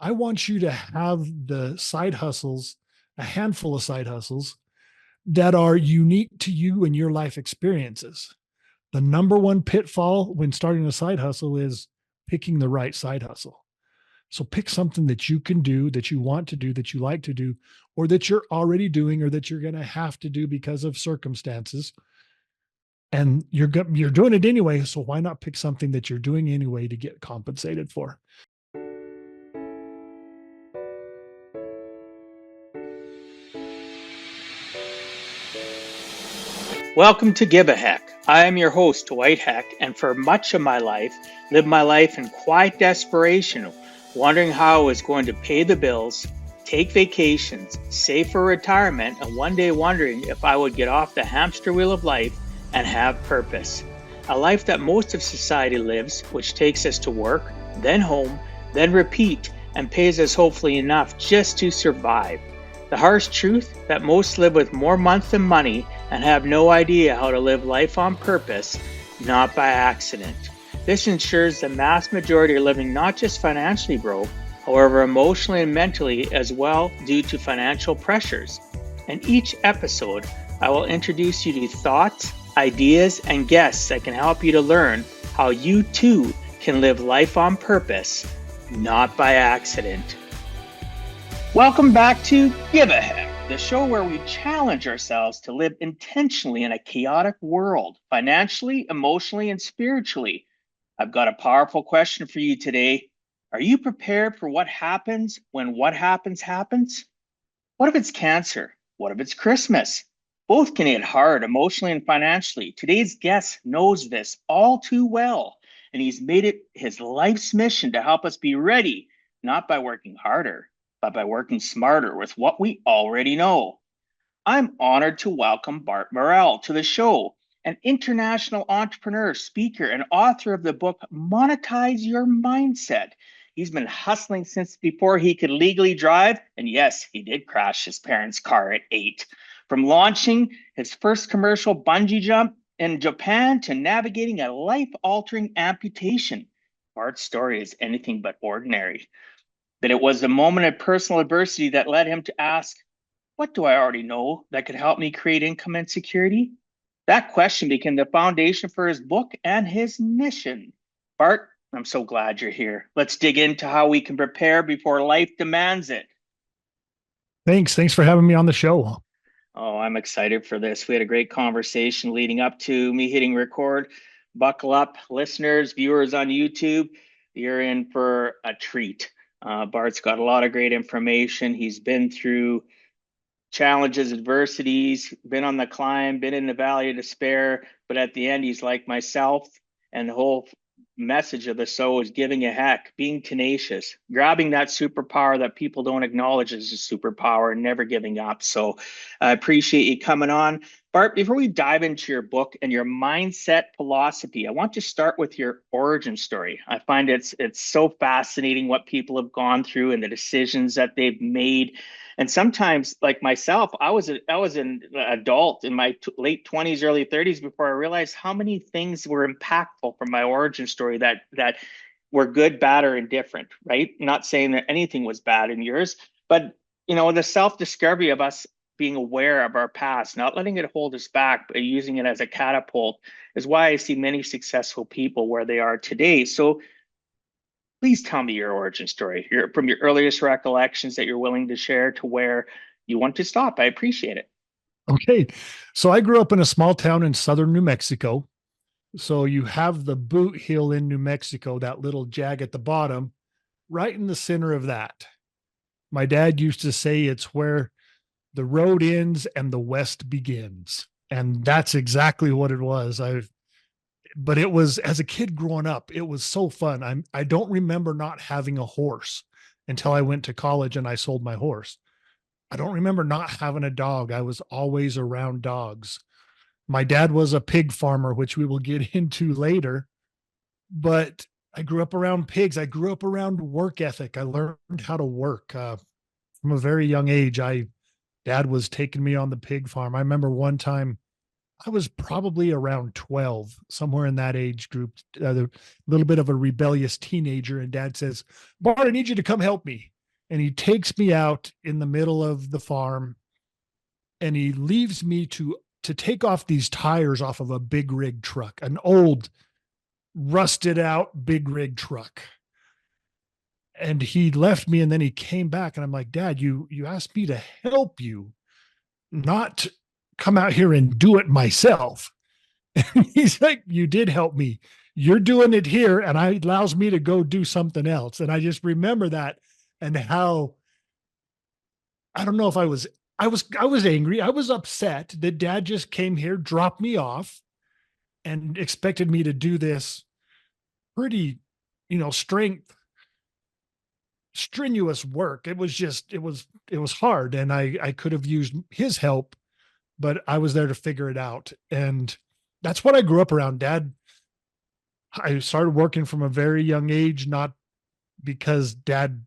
I want you to have the side hustles, a handful of side hustles that are unique to you and your life experiences. The number one pitfall when starting a side hustle is picking the right side hustle. So pick something that you can do, that you want to do, that you like to do, or that you're already doing, or that you're going to have to do because of circumstances. And you're doing it anyway. So why not pick something that you're doing anyway to get compensated for? Welcome to Give a Heck. I am your host, Dwight Heck, and for much of my life, lived my life in quiet desperation, wondering how I was going to pay the bills, take vacations, save for retirement, and one day wondering if I would get off the hamster wheel of life and have purpose. A life that most of society lives, which takes us to work, then home, then repeat, and pays us hopefully enough just to survive. The harsh truth that most live with more month than money and have no idea how to live life on purpose, not by accident. This ensures the mass majority are living not just financially broke, however emotionally and mentally as well due to financial pressures. In each episode, I will introduce you to thoughts, ideas, and guests that can help you to learn how you too can live life on purpose, not by accident. Welcome back to Give a Heck, the show where we challenge ourselves to live intentionally in a chaotic world, financially, emotionally, and spiritually. I've got a powerful question for you today. Are you prepared for what happens when what happens happens? What if it's cancer? What if it's Christmas? Both can hit hard emotionally and financially. Today's guest knows this all too well, and he's made it his life's mission to help us be ready, not by working harder, but by working smarter with what we already know. I'm honored to welcome Bart Morrell to the show, an international entrepreneur, speaker, and author of the book Monetize Your Mindset. He's been hustling since before he could legally drive, and yes, he did crash his parents' car at 8. From launching his first commercial bungee jump in Japan to navigating a life-altering amputation, Bart's story is anything but ordinary. But it was the moment of personal adversity that led him to ask, what do I already know that could help me create income and security? That question became the foundation for his book and his mission. Bart, I'm so glad you're here. Let's dig into how we can prepare before life demands it. Thanks for having me on the show. Oh, I'm excited for this. We had a great conversation leading up to me hitting record. Buckle up, listeners, viewers on YouTube. You're in for a treat. Bart's got a lot of great information. He's been through challenges, adversities, been on the climb, been in the valley of despair, but at the end, he's like myself. And the whole message of the show is giving a heck, being tenacious, grabbing that superpower that people don't acknowledge as a superpower, and never giving up. So I appreciate you coming on. Bart, before we dive into your book and your mindset philosophy, I want to start with your origin story. I find it's so fascinating what people have gone through and the decisions that they've made. And sometimes, like myself, I was an adult in my late 20s, early 30s before I realized how many things were impactful from my origin story that were good, bad, or indifferent, right? Not saying that anything was bad in yours, but the self-discovery of us being aware of our past, not letting it hold us back, but using it as a catapult is why I see many successful people where they are today. So please tell me your origin story, from your earliest recollections that you're willing to share to where you want to stop. I appreciate it. Okay. So I grew up in a small town in southern New Mexico. So you have the boot heel in New Mexico, that little jag at the bottom, right in the center of that. My dad used to say it's where the road ends and the West begins. And that's exactly what it was. But it was, as a kid growing up, it was so fun. I don't remember not having a horse until I went to college and I sold my horse. I don't remember not having a dog. I was always around dogs. My dad was a pig farmer, which we will get into later, but I grew up around pigs. I grew up around work ethic. I learned how to work from a very young age. Dad was taking me on the pig farm. I remember one time I was probably around 12, somewhere in that age group, a little bit of a rebellious teenager. And dad says, Bart, I need you to come help me. and he takes me out in the middle of the farm, and he leaves me to take off these tires off of a big rig truck, an old rusted out big rig truck. And he left me, and then he came back, and I'm like, Dad, you asked me to help you, not come out here and do it myself. And he's like, you did help me. You're doing it here, and it allows me to go do something else. And I just remember that, and how, I don't know if I was angry. I was upset that Dad just came here, dropped me off, and expected me to do this pretty, strength strenuous work. It was just, it was hard. And I could have used his help, but I was there to figure it out. And that's what I grew up around. Dad, I started working from a very young age, not because Dad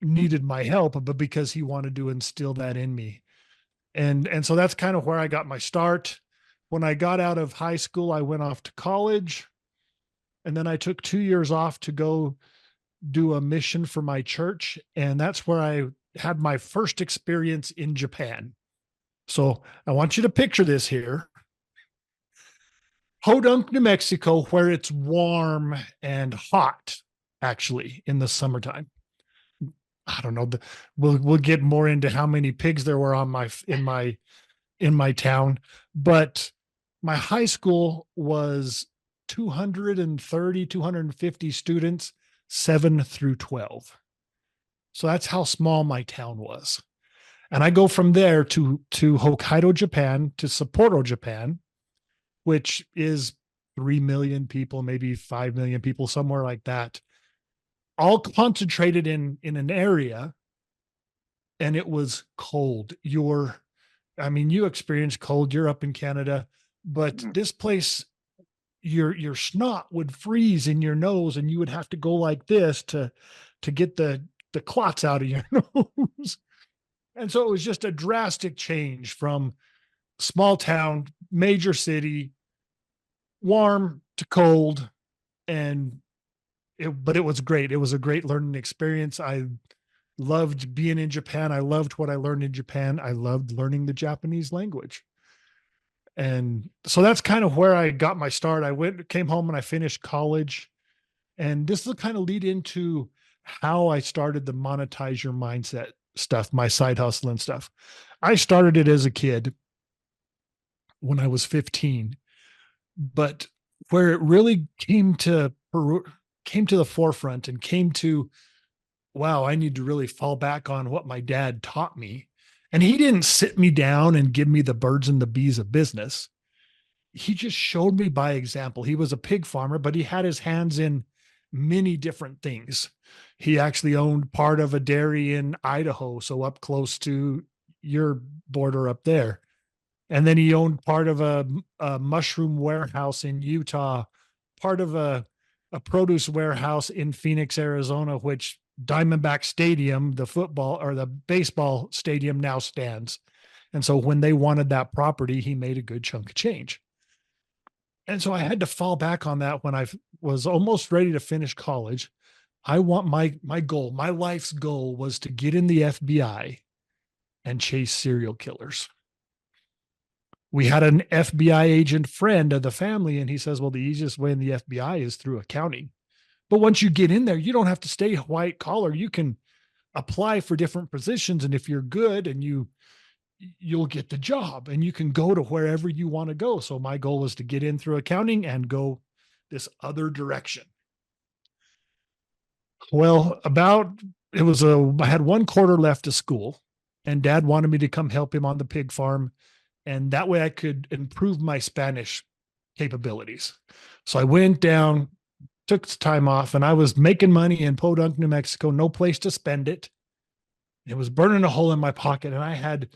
needed my help, but because he wanted to instill that in me. And so that's kind of where I got my start. When I got out of high school, I went off to college, and then I took 2 years off to go do a mission for my church. And that's where I had my first experience in Japan. So I want you to picture this here. Podunk, New Mexico, where it's warm and hot, actually, in the summertime. I don't know. We'll get more into how many pigs there were in my town, but my high school was 230, 250 students, 7 through 12. So that's how small my town was. And I go from there to Hokkaido, Japan, to Sapporo, Japan, which is 3 million people, maybe 5 million people, somewhere like that, all concentrated in an area. And it was cold. You experienced cold. You're up in Canada, but this place, your snot would freeze in your nose, and you would have to go like this to get the clots out of your nose. And so it was just a drastic change from small town, major city, warm to cold. And but it was great. It was a great learning experience. I loved being in Japan. I loved what I learned in Japan. I loved learning the Japanese language. And so that's kind of where I got my start. Came home, and I finished college. And this will kind of lead into how I started the Monetize Your Mindset stuff, my side hustle and stuff. I started it as a kid when I was 15, but where it really came to the forefront and came to, wow, I need to really fall back on what my dad taught me. And he didn't sit me down and give me the birds and the bees of business. He just showed me by example. He was a pig farmer, but he had his hands in many different things. He actually owned part of a dairy in Idaho, so up close to your border up there. And then he owned part of a mushroom warehouse in Utah, part of a produce warehouse in Phoenix, Arizona, which Diamondback Stadium, the football or the baseball stadium, now stands. And so when they wanted that property, he made a good chunk of change. And so I had to fall back on that when I was almost ready to finish college. I want my goal, my life's goal was to get in the FBI and chase serial killers. We had an FBI agent friend of the family, and he says, well, the easiest way in the FBI is through accounting. But once you get in there, you don't have to stay white collar. You can apply for different positions. And if you're good, and you'll get the job, and you can go to wherever you want to go. So my goal was to get in through accounting and go this other direction. Well, I had 1 quarter left of school, and Dad wanted me to come help him on the pig farm. And that way I could improve my Spanish capabilities. So I went down, took time off, and I was making money in Podunk, New Mexico, no place to spend it. It was burning a hole in my pocket. And I had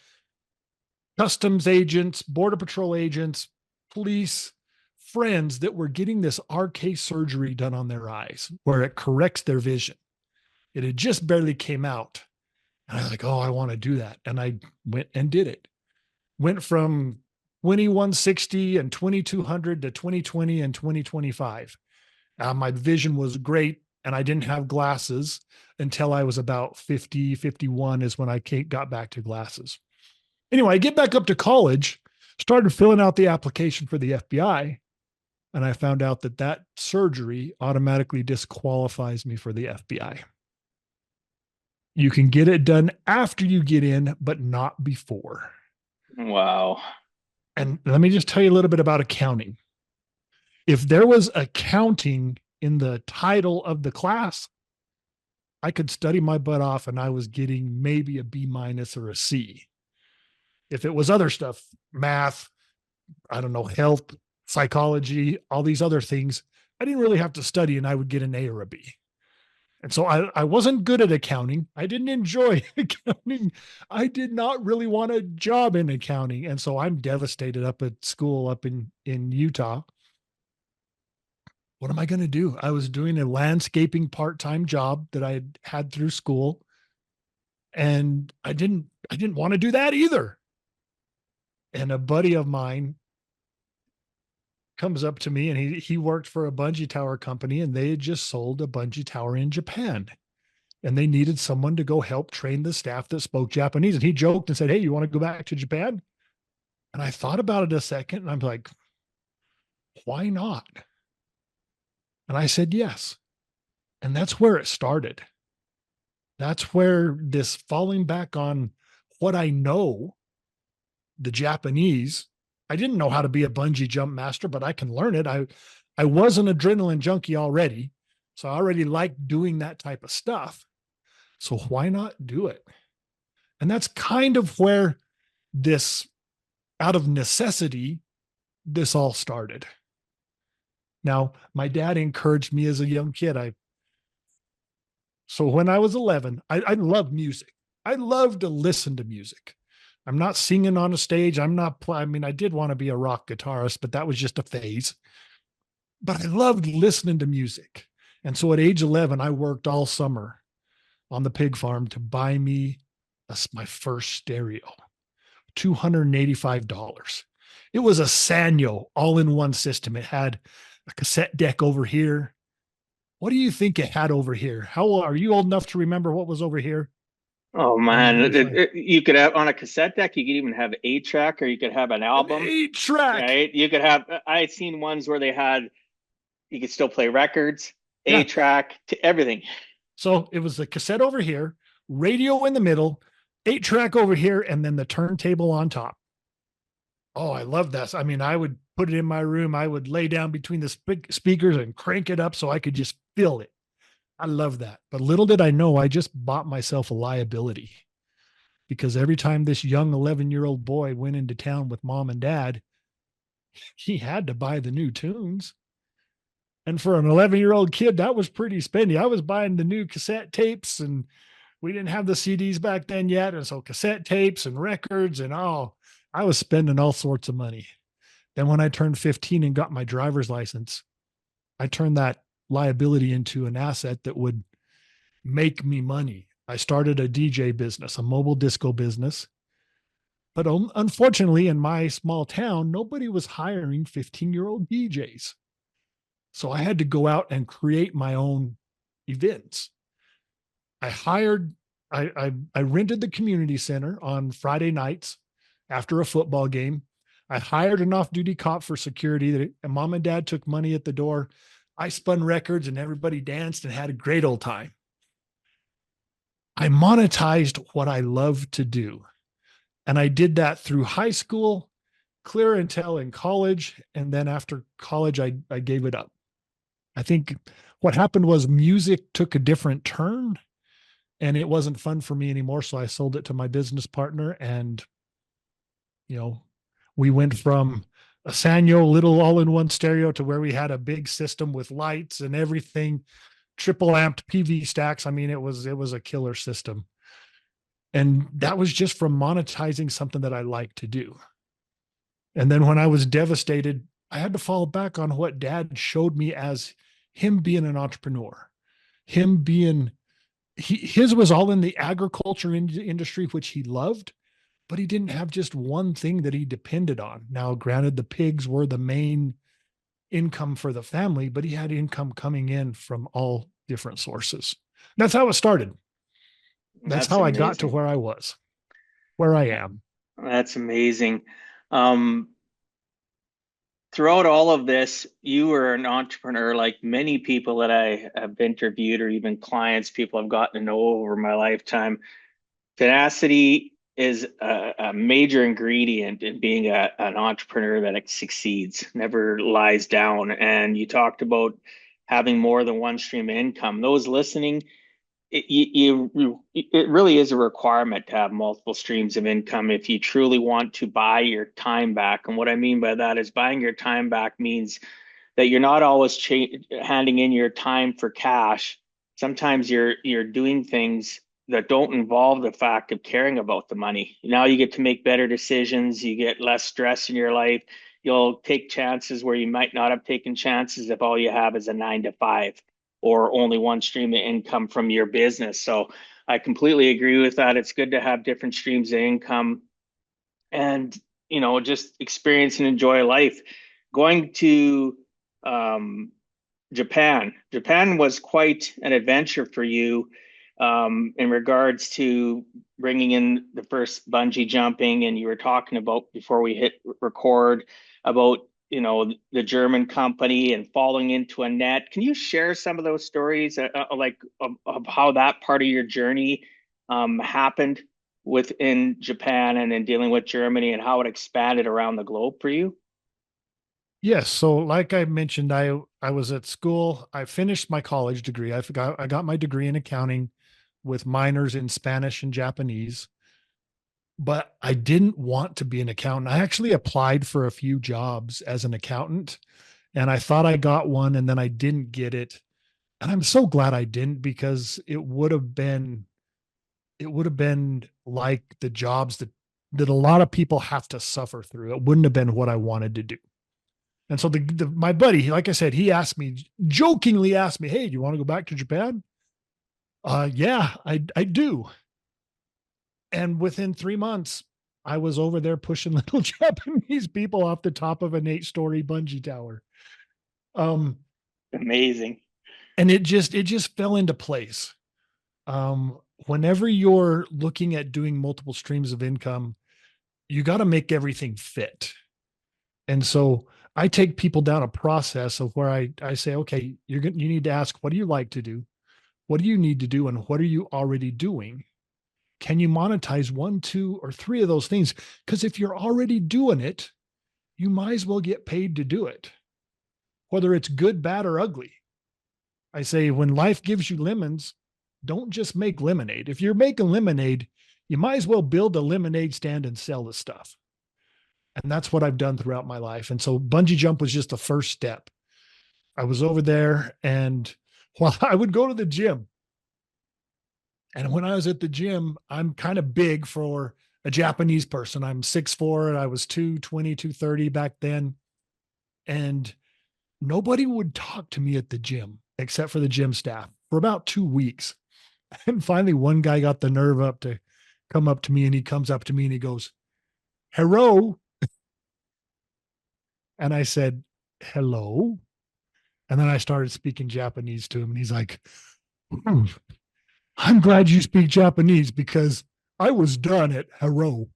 customs agents, border patrol agents, police friends that were getting this RK surgery done on their eyes where it corrects their vision. It had just barely came out. And I was like, oh, I want to do that. And I went and did it. Went from 2160 and 2200 to 2020 and 2025. My vision was great. and I didn't have glasses until I was about 50, 51 is when I got back to glasses. Anyway, I get back up to college, started filling out the application for the FBI, and I found out that that surgery automatically disqualifies me for the FBI. You can get it done after you get in, but not before. Wow. And let me just tell you a little bit about accounting. If there was accounting in the title of the class, I could study my butt off and I was getting maybe a B minus or a C. If it was other stuff, math, I don't know, health, psychology, all these other things, I didn't really have to study and I would get an A or a B. And so I wasn't good at accounting. I didn't enjoy accounting. I did not really want a job in accounting. And so I'm devastated up at school up in Utah. What am I going to do? I was doing a landscaping part-time job that I had through school. And I didn't want to do that either. And a buddy of mine comes up to me and he worked for a bungee tower company and they had just sold a bungee tower in Japan. And they needed someone to go help train the staff that spoke Japanese. And he joked and said, "Hey, you want to go back to Japan?" And I thought about it a second and I'm like, why not? And I said, yes. And that's where it started. That's where this falling back on what I know, the Japanese. I didn't know how to be a bungee jump master, but I can learn it. I was an adrenaline junkie already. So I already liked doing that type of stuff. So why not do it? And that's kind of where this, out of necessity, this all started. Now, my dad encouraged me as a young kid. So when I was 11, I loved music. I loved to listen to music. I'm not singing on a stage. I mean, I did want to be a rock guitarist, but that was just a phase. But I loved listening to music. And so at age 11, I worked all summer on the pig farm to buy me my first stereo, $285. It was a Sanyo all-in-one system. It had a cassette deck over here. What do you think it had over here? Are you old enough to remember what was over here Oh on the man, underside? you could have on a cassette deck. You could even have a track, or you could have an An album. 8-track. Right? You could have. I've seen ones where they had. You could still play records, a Yeah. track, to everything. So it was the cassette over here, radio in the middle, 8-track over here, and then the turntable on top. Oh, I love that. I mean, I would put it in my room. I would lay down between the speakers and crank it up so I could just feel it. I love that. But little did I know, I just bought myself a liability because every time this young 11-year-old boy went into town with mom and dad, he had to buy the new tunes. And for an 11-year-old kid, that was pretty spendy. I was buying the new cassette tapes and we didn't have the CDs back then yet. And so cassette tapes and records and I was spending all sorts of money. Then when I turned 15 and got my driver's license, I turned that liability into an asset that would make me money. I started a DJ business, a mobile disco business. But unfortunately, in my small town, nobody was hiring 15-year-old DJs. So I had to go out and create my own events. I hired, I rented the community center on Friday nights after a football game. I hired an off-duty cop for security. And mom and dad took money at the door. I spun records and everybody danced and had a great old time. I monetized what I love to do. And I did that through high school, clear until in college. And then after college, I gave it up. I think what happened was music took a different turn and it wasn't fun for me anymore. So I sold it to my business partner and, we went from a Sanyo little all-in-one stereo to where we had a big system with lights and everything, triple amped PV stacks. I mean, it was a killer system. And that was just from monetizing something that I like to do. And then when I was devastated, I had to fall back on what dad showed me as him being an entrepreneur, him being, his was all in the agriculture industry, which he loved, but he didn't have just one thing that he depended on. Now, granted, the pigs were the main income for the family, but he had income coming in from all different sources. That's how it started. That's That's how I got to amazing. where I was, where I am. That's amazing. Um, Throughout all of this, you were an entrepreneur like many people that I have interviewed, or even clients, people I've gotten to know over my lifetime. Tenacity is a major ingredient in being an entrepreneur that succeeds, never lies down. And you talked about having more than one stream of income. Those listening, it really is a requirement to have multiple streams of income if you truly want to buy your time back. And what I mean by that is buying your time back means that you're not always handing in your time for cash. Sometimes you're doing things that don't involve the fact of caring about the money. Now you get to make better decisions. You get less stress in your life. You'll take chances where you might not have taken chances if all you have is a 9 to 5 or only one stream of income from your business. So I completely agree with that. It's good to have different streams of income and just experience and enjoy life. Going to um, Japan was quite an adventure for you in regards to bringing in the first bungee jumping, and you were talking about before we hit record about the German company and falling into a net. Can you share some of those stories, of how that part of your journey happened within Japan and in dealing with Germany, and how it expanded around the globe for you? Yes. So like I mentioned, I was at school. I finished my college degree. I got my degree in accounting with minors in Spanish and Japanese, but I didn't want to be an accountant. I actually applied for a few jobs as an accountant and I thought I got one and then I didn't get it. And I'm so glad I didn't because it would have been like the jobs that a lot of people have to suffer through. It wouldn't have been what I wanted to do. And so my buddy, like I said, he asked me, jokingly asked me, "Hey, do you want to go back to Japan?" Yeah, I do. And within 3 months, I was over there pushing little Japanese people off the top of an 8-story bungee tower. Um, Amazing. and it just fell into place. Whenever you're looking at doing multiple streams of income, you got to make everything fit. And so I take people down a process of where I say, okay, you need to ask, what do you like to do? What do you need to do? And what are you already doing? Can you monetize one, two, or three of those things? Because if you're already doing it, you might as well get paid to do it, whether it's good, bad, or ugly. I say, when life gives you lemons, don't just make lemonade. If you're making lemonade, you might as well build a lemonade stand and sell the stuff. And that's what I've done throughout my life. And so bungee jump was just the first step. I was over there and while I would go to the gym, and when I was at the gym, I'm kind of big for a Japanese person. I'm 6'4", and I was 220, 230 back then. And nobody would talk to me at the gym except for the gym staff for about 2 weeks. And finally, one guy got the nerve up to come up to me, and he comes up to me and he goes, "Hello." And I said, "Hello." And then I started speaking Japanese to him, and he's like, "Hmm, I'm glad you speak Japanese because I was done at hello."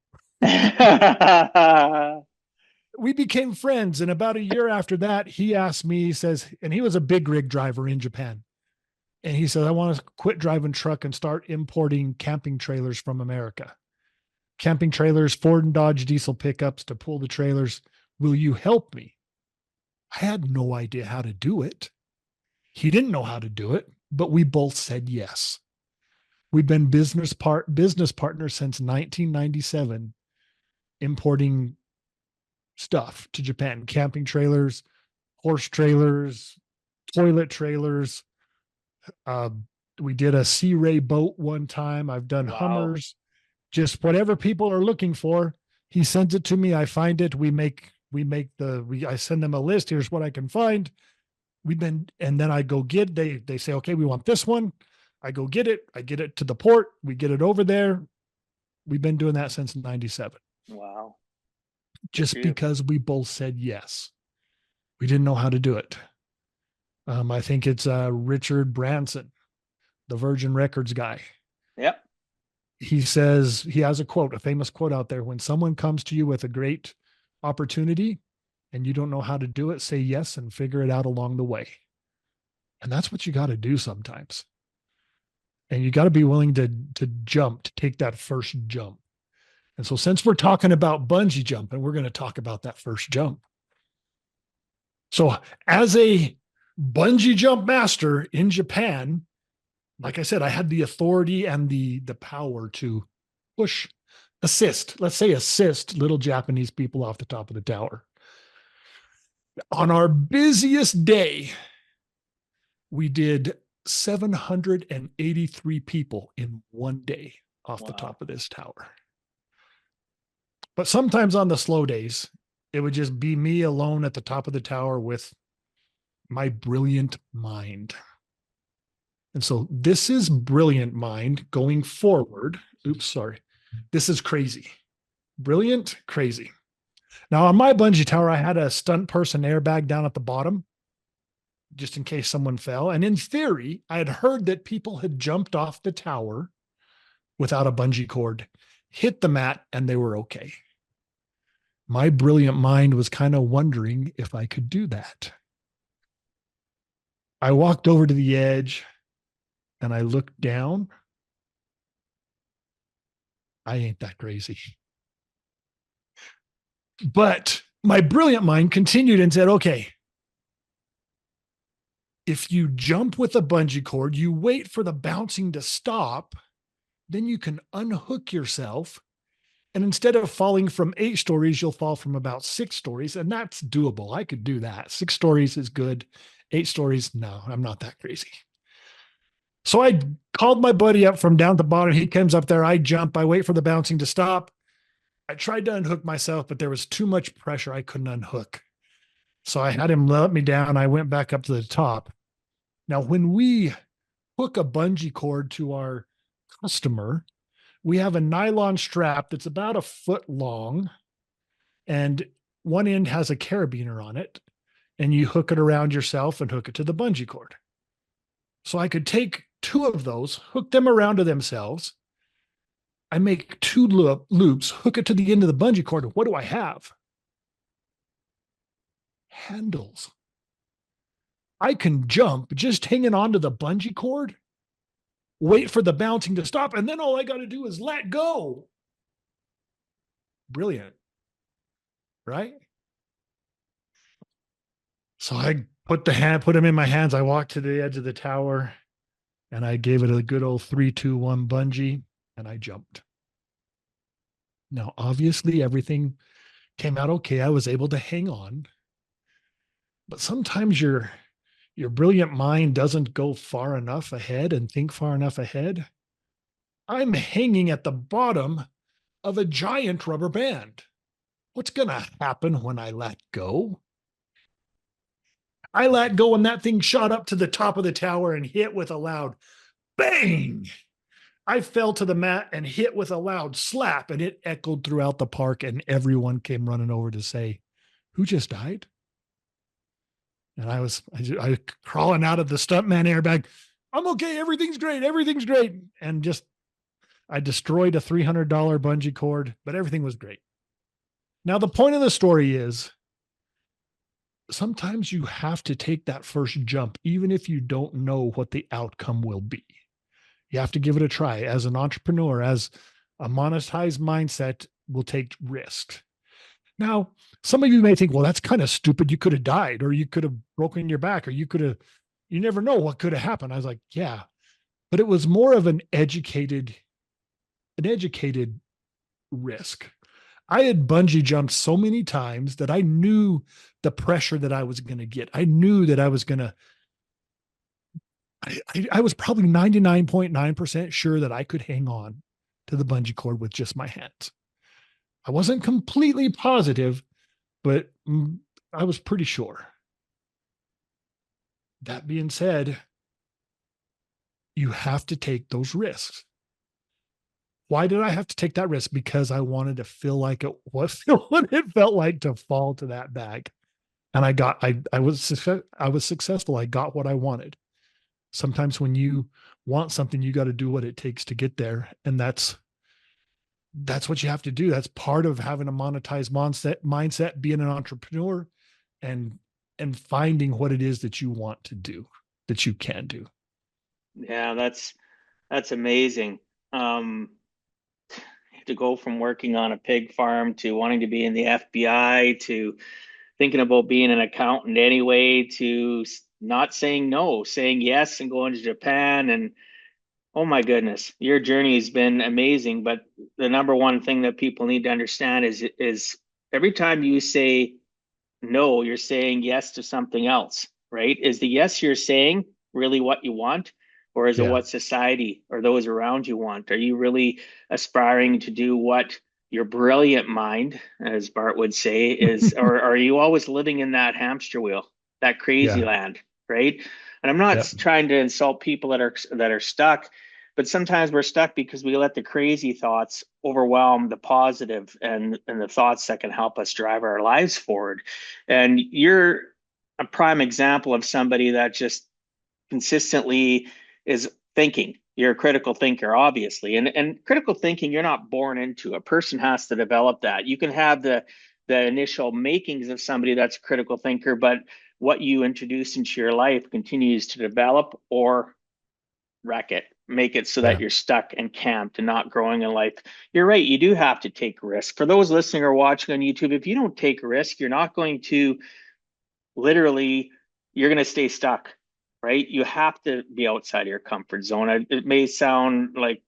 We became friends. And about a year after that, he asked me, he says, and he was a big rig driver in Japan. And he said, "I want to quit driving truck and start importing camping trailers from America. Camping trailers, Ford and Dodge diesel pickups to pull the trailers. Will you help me?" I had no idea how to do it. He didn't know how to do it, but we both said yes. We've been business partners since 1997, importing stuff to Japan, camping trailers, horse trailers, toilet trailers. Uh, we did a Sea Ray boat one time. I've done Wow. Hummers, just whatever people are looking for. He sends it to me. I find it. I send them a list. Here's what I can find. And then I go they say, okay, we want this one. I go get it. I get it to the port. We get it over there. We've been doing that since 97, Wow. Good for just you. because we both said yes. We didn't know how to do it. I think it's Richard Branson, the Virgin Records guy. Yep. He says, he has a quote, a famous quote out there: when someone comes to you with a great opportunity and you don't know how to do it, say yes and figure it out along the way. And that's what you got to do sometimes. And you got to be willing to jump, to take that first jump. And so, since we're talking about bungee jumping, we're going to talk about that first jump. So, as a bungee jump master in Japan, like I said, I had the authority and the power to push, assist, let's say assist little Japanese people off the top of the tower. On our busiest day, we did 783 people in one day off the Wow. top of this tower. But sometimes on the slow days, it would just be me alone at the top of the tower with my brilliant mind. And so this is brilliant mind going forward. Oops, sorry. This is crazy. Brilliant, crazy. Now, on my bungee tower, I had a stunt person airbag down at the bottom just in case someone fell. And in theory, I had heard that people had jumped off the tower without a bungee cord, hit the mat, and they were okay. My brilliant mind was kind of wondering if I could do that. I walked over to the edge and I looked down. I ain't that crazy. But my brilliant mind continued and said, okay, if you jump with a bungee cord, you wait for the bouncing to stop, then you can unhook yourself. And instead of falling from 8 stories, you'll fall from about 6 stories. And that's doable. I could do that. 6 stories is good. 8 stories, no, I'm not that crazy. So I called my buddy up from down at the bottom. He comes up there. I jump. I wait for the bouncing to stop. I tried to unhook myself, but there was too much pressure. I couldn't unhook. So I had him let me down. I went back up to the top. Now, when we hook a bungee cord to our customer, we have a nylon strap that's about a foot long, and one end has a carabiner on it, and you hook it around yourself and hook it to the bungee cord. So I could take 2 of those, hook them around to themselves. I make 2 loops, hook it to the end of the bungee cord. What do I have? Handles. I can jump just hanging onto the bungee cord, wait for the bouncing to stop, and then all I got to do is let go. Brilliant, right? So I put him in my hands. I walked to the edge of the tower and I gave it a good old 3-2-1 bungee and I jumped. Now, obviously, everything came out okay. I was able to hang on, but sometimes your brilliant mind doesn't go far enough ahead and think far enough ahead. I'm hanging at the bottom of a giant rubber band. What's going to happen when I let go? I let go and that thing shot up to the top of the tower and hit with a loud bang. I fell to the mat and hit with a loud slap, and it echoed throughout the park, and everyone came running over to say, who just died? And I crawling out of the stuntman airbag. I'm okay. Everything's great. Everything's great. And just, I destroyed a $300 bungee cord, but everything was great. Now, the point of the story is sometimes you have to take that first jump, even if you don't know what the outcome will be. You have to give it a try. As an entrepreneur, as a monetized mindset will take risks. Now, some of you may think, well, that's kind of stupid. You could have died, or you could have broken your back, or you never know what could have happened. I was like, yeah, but it was more of an educated risk. I had bungee jumped so many times that I knew the pressure that I was going to get. I knew that I was going to, I was probably 99.9% sure that I could hang on to the bungee cord with just my hands. I wasn't completely positive, but I was pretty sure. That being said, you have to take those risks. Why did I have to take that risk? Because I wanted to feel like it was what it felt like to fall to that bag. and I was successful. I got what I wanted. Sometimes when you want something, you got to do what it takes to get there. And that's what you have to do. That's part of having a monetized mindset, being an entrepreneur, and finding what it is that you want to do, that you can do. Yeah, that's amazing. Um, to go from working on a pig farm to wanting to be in the FBI to thinking about being an accountant anyway to not saying no, saying yes and going to Japan. And oh my goodness, your journey has been amazing. But the number one thing that people need to understand is every time you say no, you're saying yes to something else, right? Is the yes you're saying really what you want? Or is it Yeah. what society or those around you want? Are you really aspiring to do what your brilliant mind, as Bart would say, is, or are you always living in that hamster wheel, that crazy Yeah. land, right? And I'm not Yeah. trying to insult people that are stuck, but sometimes we're stuck because we let the crazy thoughts overwhelm the positive and the thoughts that can help us drive our lives forward. And you're a prime example of somebody that just consistently is thinking. You're a critical thinker, obviously. And critical thinking, you're not born into. A person has to develop that. You can have the initial makings of somebody that's a critical thinker, but what you introduce into your life continues to develop or wreck it, make it so that Yeah. you're stuck and camped and not growing in life. You're right, you do have to take risk. For those listening or watching on YouTube, if you don't take risk, you're not going to literally, you're going to stay stuck, right? You have to be outside of your comfort zone. It may sound like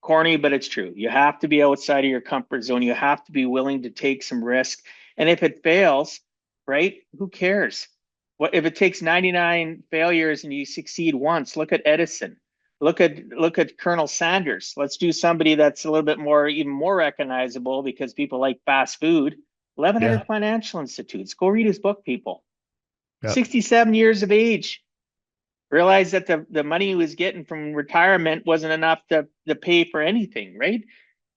corny, but it's true. You have to be outside of your comfort zone. You have to be willing to take some risk. And if it fails, right, who cares? What if it takes 99 failures and you succeed once? Look at Edison. Look at Colonel Sanders. Let's do somebody that's a little bit more, even more recognizable because people like fast food. Yeah. 1100 Financial Institutes. Go read his book, people. Yeah. 67 years of age, realized that the money he was getting from retirement wasn't enough to pay for anything, right?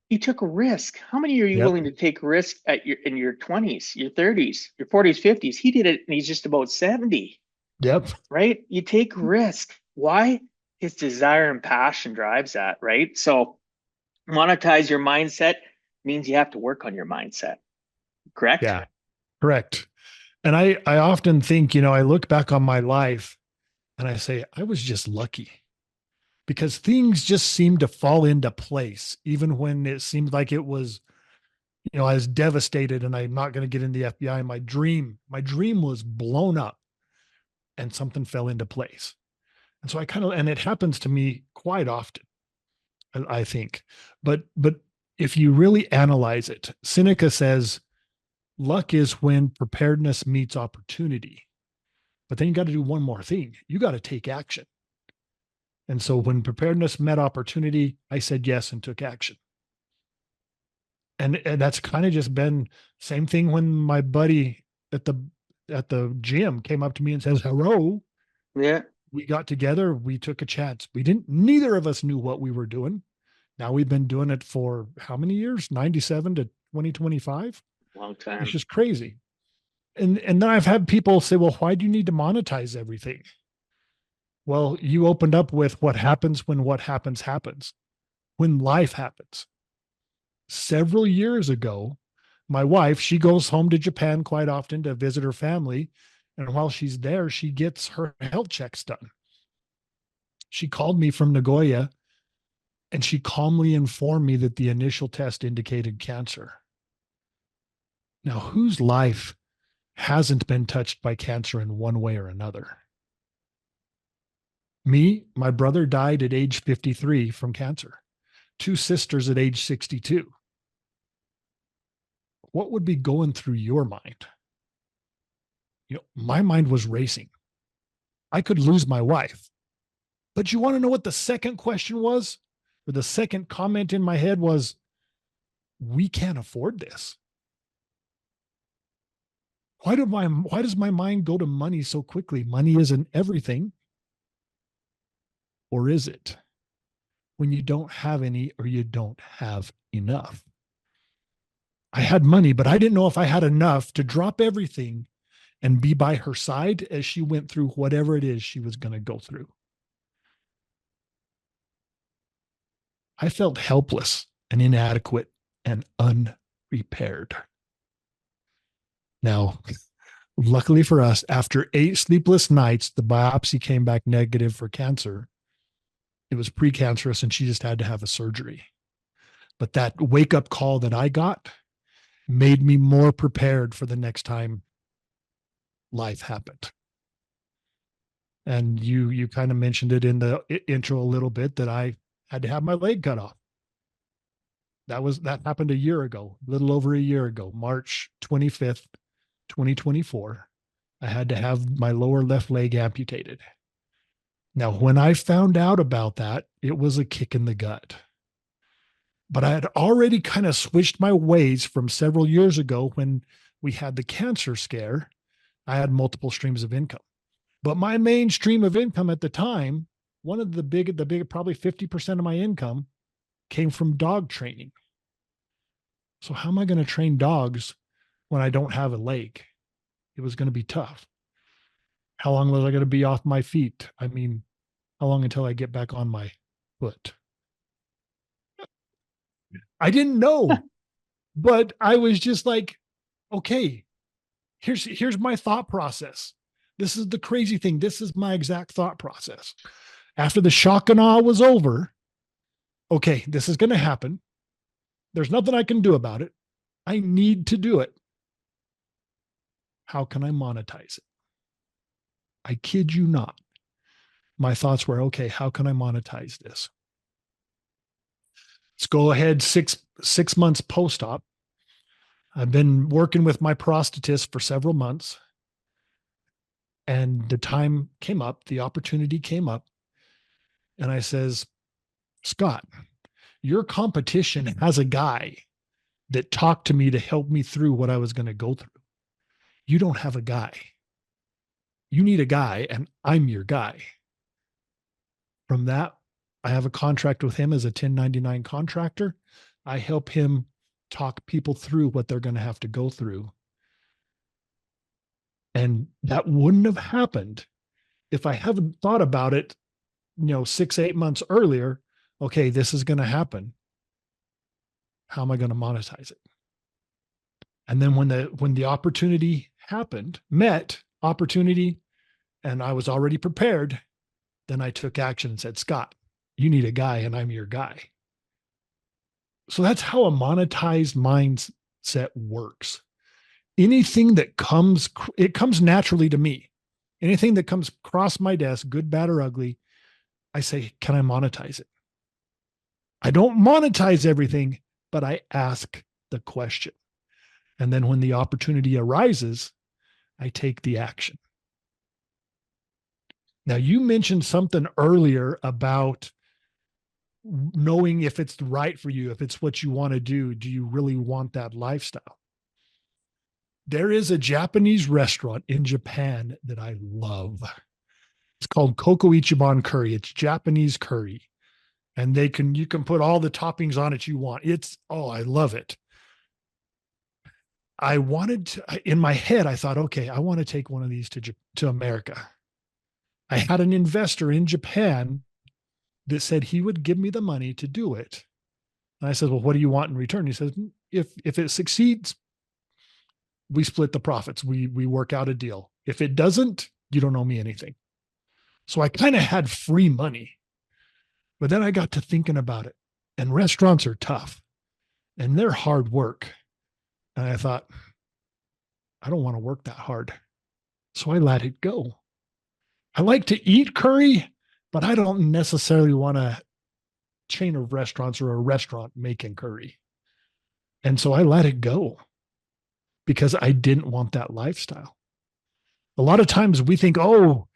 He took a risk. How many are you Yep. willing to take risk in your 20s, your 30s, your 40s, 50s? He did it and he's just about 70, Yep. right? You take risk. Why? His desire and passion drives that, right? So monetize your mindset means you have to work on your mindset, correct? Yeah. Correct. And I often think, I look back on my life and I say, I was just lucky because things just seemed to fall into place, even when it seemed like it was, I was devastated and I'm not going to get in the FBI. My dream was blown up and something fell into place. And so and it happens to me quite often, I think. But if you really analyze it, Seneca says, luck is when preparedness meets opportunity. But then you got to do one more thing. You got to take action. And so when preparedness met opportunity, I said yes and took action. And that's kind of just been same thing when my buddy at the gym came up to me and says, "Hello." Yeah. We got together, we took a chance. Neither of us knew what we were doing. Now we've been doing it for how many years? 97 to 2025. Long It's time. just crazy. And then I've had people say, well, why do you need to monetize everything? Well, you opened up with what happens when what happens happens, when life happens. Several years ago, my wife, she goes home to Japan quite often to visit her family. And while she's there, she gets her health checks done. She called me from Nagoya and she calmly informed me that the initial test indicated cancer. Now, whose life hasn't been touched by cancer in one way or another? Me, my brother died at age 53 from cancer, two sisters at age 62. What would be going through your mind? My mind was racing. I could lose my wife. But you want to know what the second question was? Or the second comment in my head was, we can't afford this. Why does my mind go to money so quickly? Money isn't everything. Or is it? When you don't have any or you don't have enough. I had money, but I didn't know if I had enough to drop everything and be by her side as she went through whatever it is she was going to go through. I felt helpless and inadequate and unprepared. Now, luckily for us, after 8 sleepless nights, the biopsy came back negative for cancer. It was precancerous and she just had to have a surgery. But that wake up call that I got made me more prepared for the next time life happened. And you kind of mentioned it in the intro a little bit that I had to have my leg cut off. That happened a year ago, a little over a year ago, March 25th, 2024. I had to have my lower left leg amputated. Now, when I found out about that, it was a kick in the gut. But I had already kind of switched my ways from several years ago when we had the cancer scare. I had multiple streams of income. But my main stream of income at the time, one of the big, probably 50% of my income came from dog training. So how am I going to train dogs when I don't have a leg? It was going to be tough. How long was I going to be off my feet? I mean, how long until I get back on my foot? I didn't know, but I was just like, okay, here's my thought process. This is the crazy thing. This is my exact thought process. After the shock and awe was over, okay, this is going to happen. There's nothing I can do about it. I need to do it. How can I monetize it? I kid you not. My thoughts were, okay, how can I monetize this? Let's go ahead 6 months post-op. I've been working with my prosthetist for several months. And the time came up, the opportunity came up. And I says, Scott, your competition has a guy that talked to me to help me through what I was going to go through. You don't have a guy. You need a guy, and I'm your guy. From that, I have a contract with him as a 1099 contractor. I help him talk people through what they're going to have to go through. And that wouldn't have happened if I haven't thought about it, 6, 8 months earlier. Okay, this is going to happen. How am I going to monetize it? And then when the opportunity met opportunity, and I was already prepared, then I took action and said, Scott, you need a guy and I'm your guy. So that's how a monetized mindset works. Anything that comes naturally to me. Anything that comes across my desk, good, bad, or ugly, I say, can I monetize it? I don't monetize everything, but I ask the question. And then when the opportunity arises, I take the action. Now, you mentioned something earlier about knowing if it's right for you, if it's what you want to do. Do you really want that lifestyle? There is a Japanese restaurant in Japan that I love. It's called Koko Ichiban Curry. It's Japanese curry. And you can put all the toppings on it you want. I love it. I wanted to, in my head, I thought, okay, I want to take one of these to America. I had an investor in Japan that said he would give me the money to do it. And I said, well, what do you want in return? He says, if it succeeds, we split the profits. We work out a deal. If it doesn't, you don't owe me anything. So I kind of had free money. But then I got to thinking about it. And restaurants are tough. And they're hard work. And I thought, I don't want to work that hard. So I let it go. I like to eat curry, but I don't necessarily want a chain of restaurants or a restaurant making curry. And so I let it go because I didn't want that lifestyle. A lot of times we think, oh,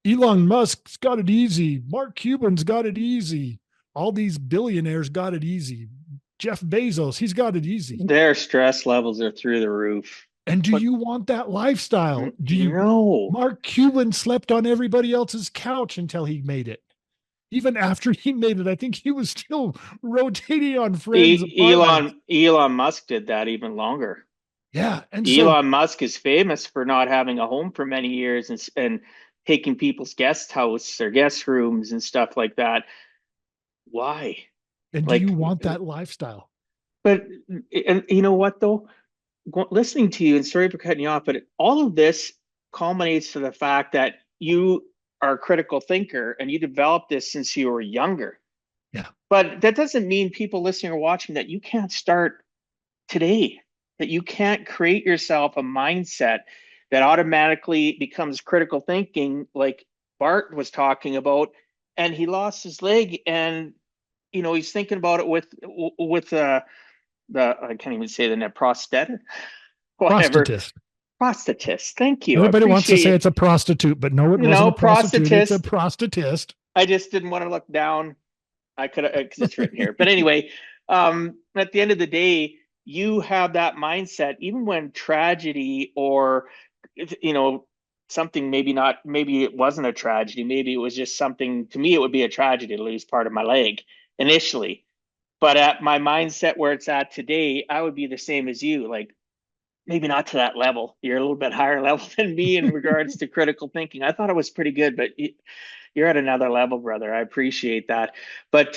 Elon Musk's got it easy. Mark Cuban's got it easy. All these billionaires got it easy. Jeff Bezos, he's got it easy. Their stress levels are through the roof. And do you want that lifestyle? No. Mark Cuban slept on everybody else's couch until he made it. Even after he made it, I think he was still rotating on friends' apartments. Elon Musk did that even longer. Yeah. And so, Elon Musk is famous for not having a home for many years and taking people's guest house or guest rooms and stuff like that. Why? and do you Like, want that lifestyle? but and you know what though? Listening to you, and sorry for cutting you off, but all of this culminates to the fact that you are a critical thinker and you developed this since you were younger. Yeah. But that doesn't mean people listening or watching that you can't start today, that you can't create yourself a mindset that automatically becomes critical thinking, like Bart was talking about, and he lost his leg, and he's thinking about it with the I can't even say the net prosthetic, whatever, Prostitute. prosthetist. Thank you, I Everybody wants to appreciate say you. it's a prostitute, but no, it wasn't a prostitute. It's a Prosthetist. prostitute. I just didn't want to look down. I could, because it's written here. But anyway, at the end of the day, you have that mindset, even when tragedy or, you know, something maybe not, maybe it wasn't a tragedy. Maybe it was just something, to me, it would be a tragedy to lose part of my leg initially. But at my mindset where it's at today, I would be the same as you. Like, maybe not to that level. You're a little bit higher level than me in regards to critical thinking. I thought it was pretty good, but you're at another level, brother. I appreciate that. But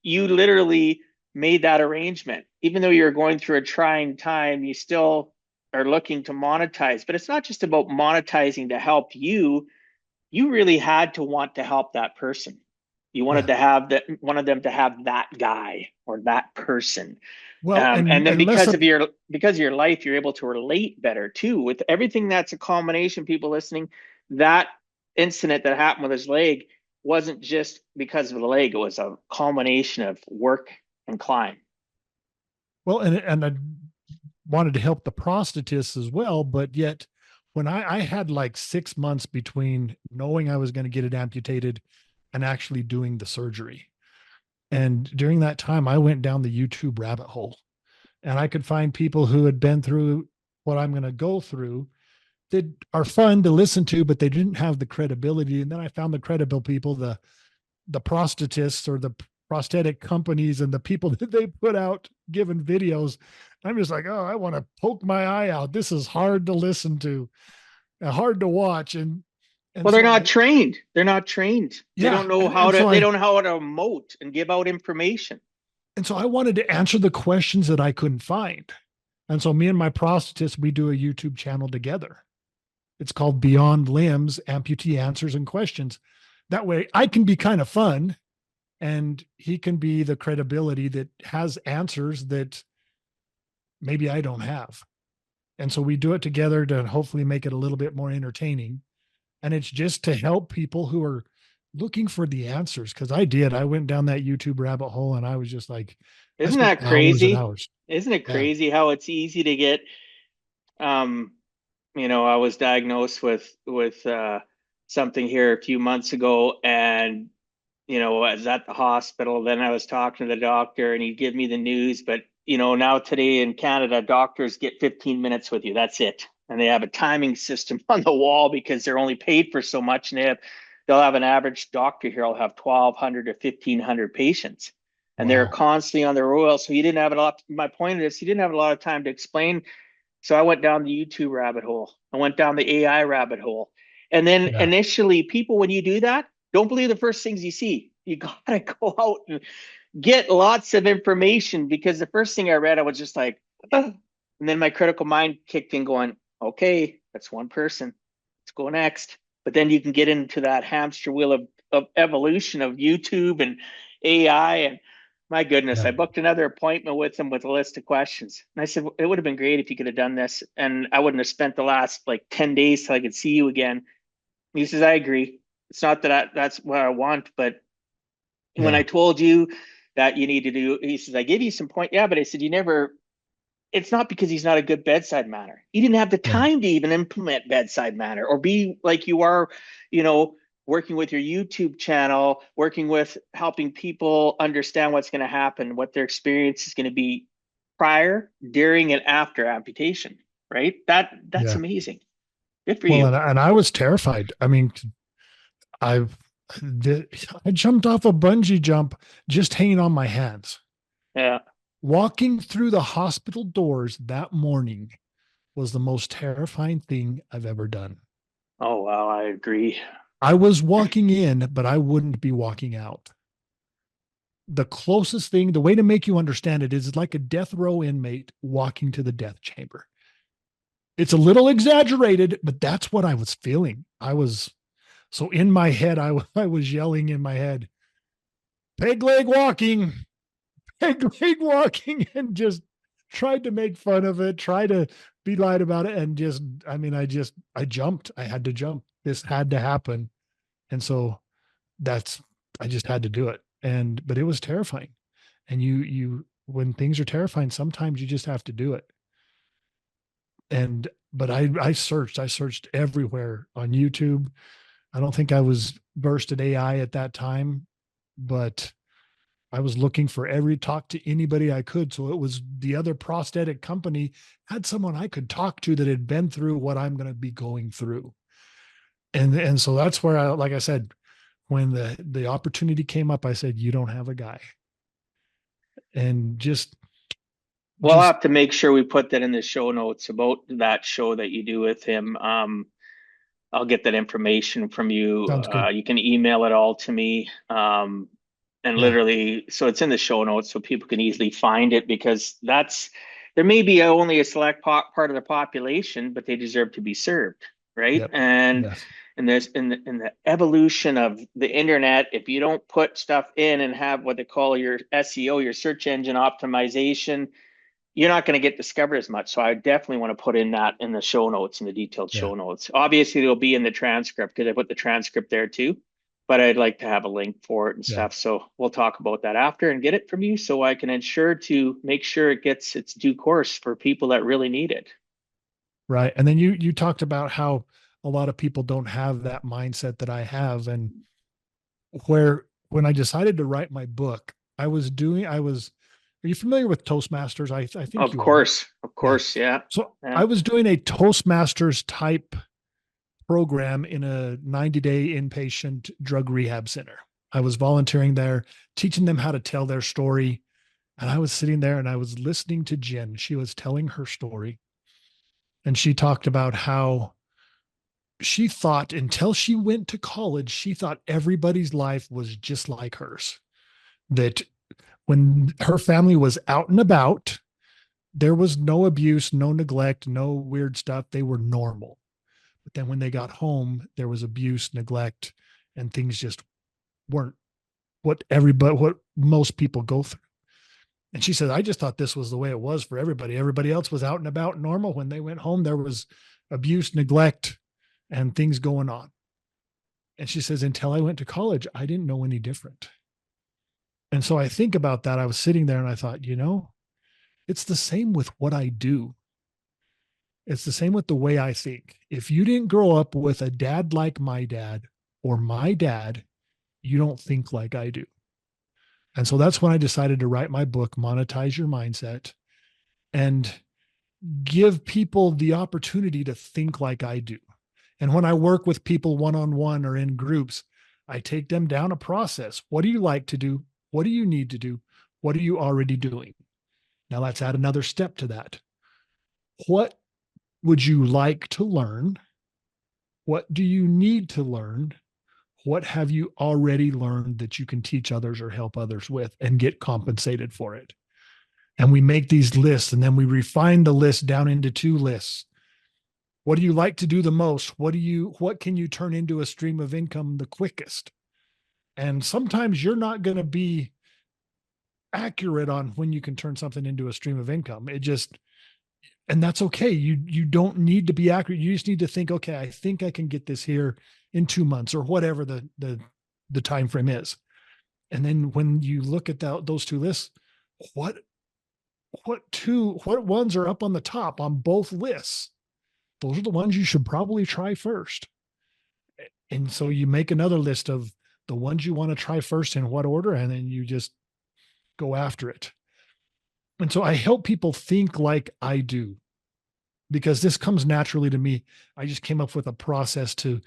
you literally made that arrangement. Even though you're going through a trying time, you still are looking to monetize. But it's not just about monetizing to help you. You really had to want to help that person. You wanted Yeah. to have that, wanted them to have that guy or that person. Well, And then unless because of your life, you're able to relate better too with everything. That's a culmination. People listening, that incident that happened with his leg wasn't just because of the leg; it was a culmination of work and climb. well, and I wanted to help the prostitutes as well, but yet when I had like 6 months between knowing I was going to get it amputated and actually doing the surgery. And during that time, I went down the YouTube rabbit hole and I could find people who had been through what I'm going to go through that are fun to listen to, but they didn't have the credibility. And then I found the credible people, the prostitutes or the prosthetic companies and the people that they put out giving videos. I'm just like, oh, I want to poke my eye out. This is hard to listen to, hard to watch. And Well, they're so not trained. They're not trained. They yeah. don't know And, how and to. so They I, don't know how to emote and give out information. and so I wanted to answer the questions that I couldn't find. And so me and my prosthetist, we do a YouTube channel together. It's called Beyond Limbs, Amputee Answers and Questions. That way I can be kind of fun and he can be the credibility that has answers that maybe I don't have. And so we do it together to hopefully make it a little bit more entertaining. And it's just to help people who are looking for the answers. Cause I did. I went down that YouTube rabbit hole and I was just like, I Isn't spent that hours and crazy? hours. Isn't it Yeah. crazy how it's easy to get um I was diagnosed with something here a few months ago, and I was at the hospital. Then I was talking to the doctor, and he'd give me the news. But now today in Canada, doctors get 15 minutes with you. That's it, and they have a timing system on the wall because they're only paid for so much, and they'll have an average doctor here. Will have 1,200 to 1,500 patients, and they're Wow. constantly on the roll. So you didn't have a lot. My point is, you didn't have a lot of time to explain, so I went down the YouTube rabbit hole. I went down the AI rabbit hole. And then Yeah. initially, people, when you do that, don't believe the first things you see. You got to go out and get lots of information, because the first thing I read, I was just like, "Ugh." And then my critical mind kicked in going, okay, that's one person. Let's go next. But then you can get into that hamster wheel of evolution of YouTube and AI. And my goodness, Yeah. I booked another appointment with him with a list of questions. And I said, it would have been great if you could have done this. And I wouldn't have spent the last like 10 days till I could see you again. He says, I agree. It's not that that's what I want, but when I Yeah. told you that you need to do, he says, I give you some point. Yeah, but I said, you never, it's not because he's not a good bedside manner. He didn't have the Yeah. time to even implement bedside manner or be like you are, you know, working with your YouTube channel, working with helping people understand what's going to happen, what their experience is going to be prior, during, and after amputation. Right? That's Yeah. amazing. Good for Well, you. and I was terrified. I mean, I I jumped off a bungee jump just hanging on my hands. Yeah. Walking through the hospital doors that morning, was the most terrifying thing I've ever done. Oh, wow. I agree. I was walking in, but I wouldn't be walking out. The closest thing, the way to make you understand it is like a death row inmate walking to the death chamber. It's a little exaggerated, but that's what I was feeling. I was so in my head, I was yelling in my head, peg leg walking, peg leg walking, and just tried to make fun of it, try to be light about it. And just, I mean, I jumped. I had to jump. This had to happen. And so that's, I just had to do it. But it was terrifying. And when things are terrifying, sometimes you just have to do it. But I searched everywhere on YouTube. I don't think I was versed in AI at that time, but I was looking for talk to anybody I could. So it was the other prosthetic company had someone I could talk to that had been through what I'm going to be going through. And so that's where like I said, when the opportunity came up, I said, you don't have a guy. And We'll just have to make sure we put that in the show notes about that show that you do with him. I'll get that information from you. sounds good. You can email it all to me. And Yeah. literally, so it's in the show notes so people can easily find it because there may be only a select part of the population, but they deserve to be served, right? Yep. And Yes. there's in the evolution of the internet, if you don't put stuff in and have what they call your SEO, your search engine optimization, you're not going to get discovered as much. So I definitely want to put in that in the show notes, in the detailed Yeah. show notes. Obviously, it'll be in the transcript because I put the transcript there too. But I'd like to have a link for it and Yeah. stuff. So we'll talk about that after and get it from you so I can ensure to make sure it gets its due course for people that really need it. Right. And then you talked about how a lot of people don't have that mindset that I have. And when I decided to write my book, are you familiar with Toastmasters? I think Of you are. course, of Yeah. course, yeah, So yeah. I was doing a Toastmasters type program in a 90-day inpatient drug rehab center. I was volunteering there, teaching them how to tell their story. And I was sitting there and I was listening to Jen. She was telling her story. And she talked about how she thought until she went to college, she thought everybody's life was just like hers. That when her family was out and about, there was no abuse, no neglect, no weird stuff. They were normal. But then when they got home, there was abuse, neglect, and things just weren't what most people go through. And she said, I just thought this was the way it was for everybody. Everybody else was out and about normal. When they went home, there was abuse, neglect, and things going on. And she says, until I went to college, I didn't know any different. And so I think about that. I was sitting there and I thought, it's the same with what I do. It's the same with the way I think. If you didn't grow up with a dad like my dad or my dad, you don't think like I do. And so that's when I decided to write my book, Monetize Your Mindset, and give people the opportunity to think like I do. And when I work with people one on one or in groups, I take them down a process. What do you like to do? What do you need to do? What are you already doing? Now let's add another step to that. What would you like to learn? What do you need to learn? What have you already learned that you can teach others or help others with and get compensated for it? And we make these lists and then we refine the list down into two lists. What do you like to do the most? What can you turn into a stream of income the quickest? And sometimes you're not going to be accurate on when you can turn something into a stream of income. And that's okay. You don't need to be accurate. You just need to think, okay, I think I can get this here in 2 months or whatever the time frame is. And then when you look at those two lists, what what ones are up on the top on both lists? Those are the ones you should probably try first. And so you make another list of the ones you want to try first in what order, and then you just go after it. And so I help people think like I do because this comes naturally to me. I just came up with a process to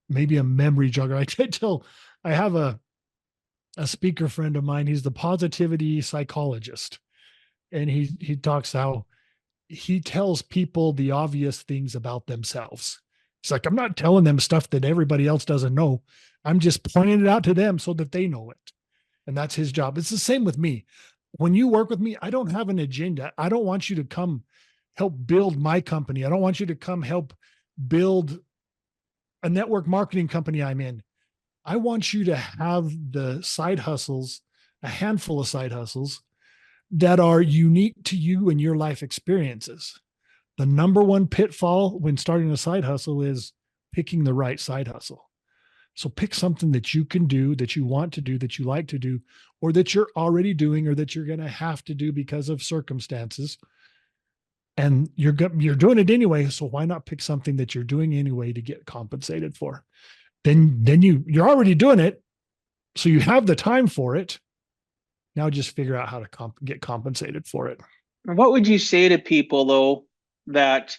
maybe a memory jogger. I have a speaker friend of mine. He's the positivity psychologist. And he talks how he tells people the obvious things about themselves. It's like, I'm not telling them stuff that everybody else doesn't know. I'm just pointing it out to them so that they know it. And that's his job. It's the same with me. When you work with me, I don't have an agenda. I don't want you to come help build my company. I don't want you to come help build a network marketing company I'm in. I want you to have the side hustles, a handful of side hustles that are unique to you and your life experiences. The number one pitfall when starting a side hustle is picking the right side hustle. So pick something that you can do, that you want to do, that you like to do, or that you're already doing, or that you're going to have to do because of circumstances. And you're doing it anyway. So why not pick something that you're doing anyway to get compensated for? Then you're already doing it, so you have the time for it. Now just figure out how to get compensated for it. What would you say to people though that,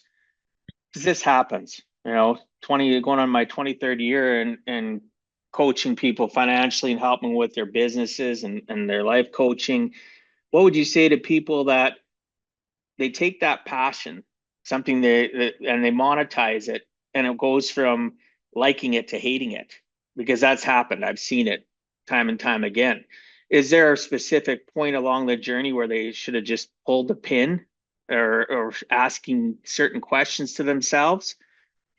because this happens, 20 going on my 23rd year and coaching people financially and helping with their businesses and their life coaching. What would you say to people that they take that passion, something and they monetize it, and it goes from liking it to hating it? Because that's happened. I've seen it time and time again. Is there a specific point along the journey where they should have just pulled the pin, or asking certain questions to themselves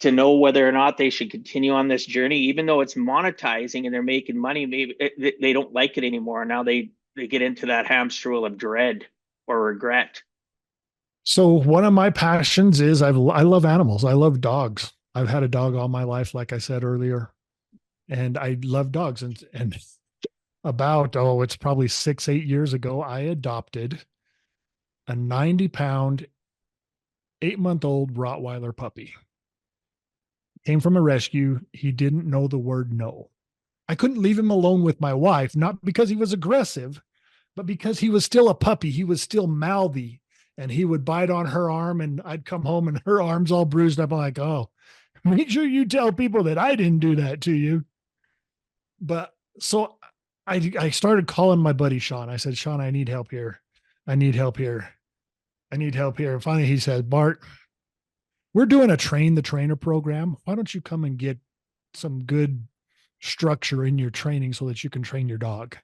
to know whether or not they should continue on this journey, even though it's monetizing and they're making money? Maybe they don't like it anymore. Now they get into that hamster wheel of dread or regret. So one of my passions is I love animals. I love dogs. I've had a dog all my life, like I said earlier, and I love dogs. And about, it's probably 6, 8 years ago, I adopted a 90-pound, 8-month-old Rottweiler puppy. Came from a rescue. He didn't know the word no. I couldn't leave him alone with my wife, not because he was aggressive, but because he was still a puppy. He was still mouthy, and he would bite on her arm, and I'd come home and her arm's all bruised up. I'm like, oh, make sure you tell people that I didn't do that to you. But so I started calling my buddy Sean. I said, Sean, I need help here. I need help here. I need help here. And finally he said, Bart, we're doing a train the trainer program. Why don't you come and get some good structure in your training so that you can train your dog?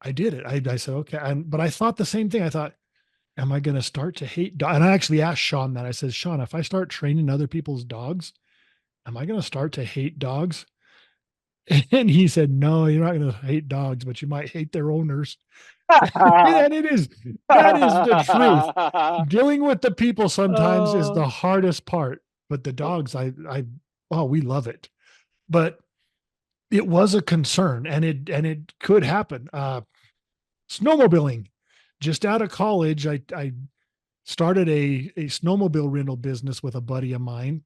I did it. I said, okay. But I thought the same thing. I thought, am I going to start to hate dogs? And I actually asked Sean that. I said, Sean, if I start training other people's dogs, am I going to start to hate dogs? And he said, no, you're not going to hate dogs, but you might hate their owners. And that is the truth. Dealing with the people sometimes is the hardest part, but the dogs, we love it. But it was a concern, and it could happen. Snowmobiling. Just out of college, I started a snowmobile rental business with a buddy of mine,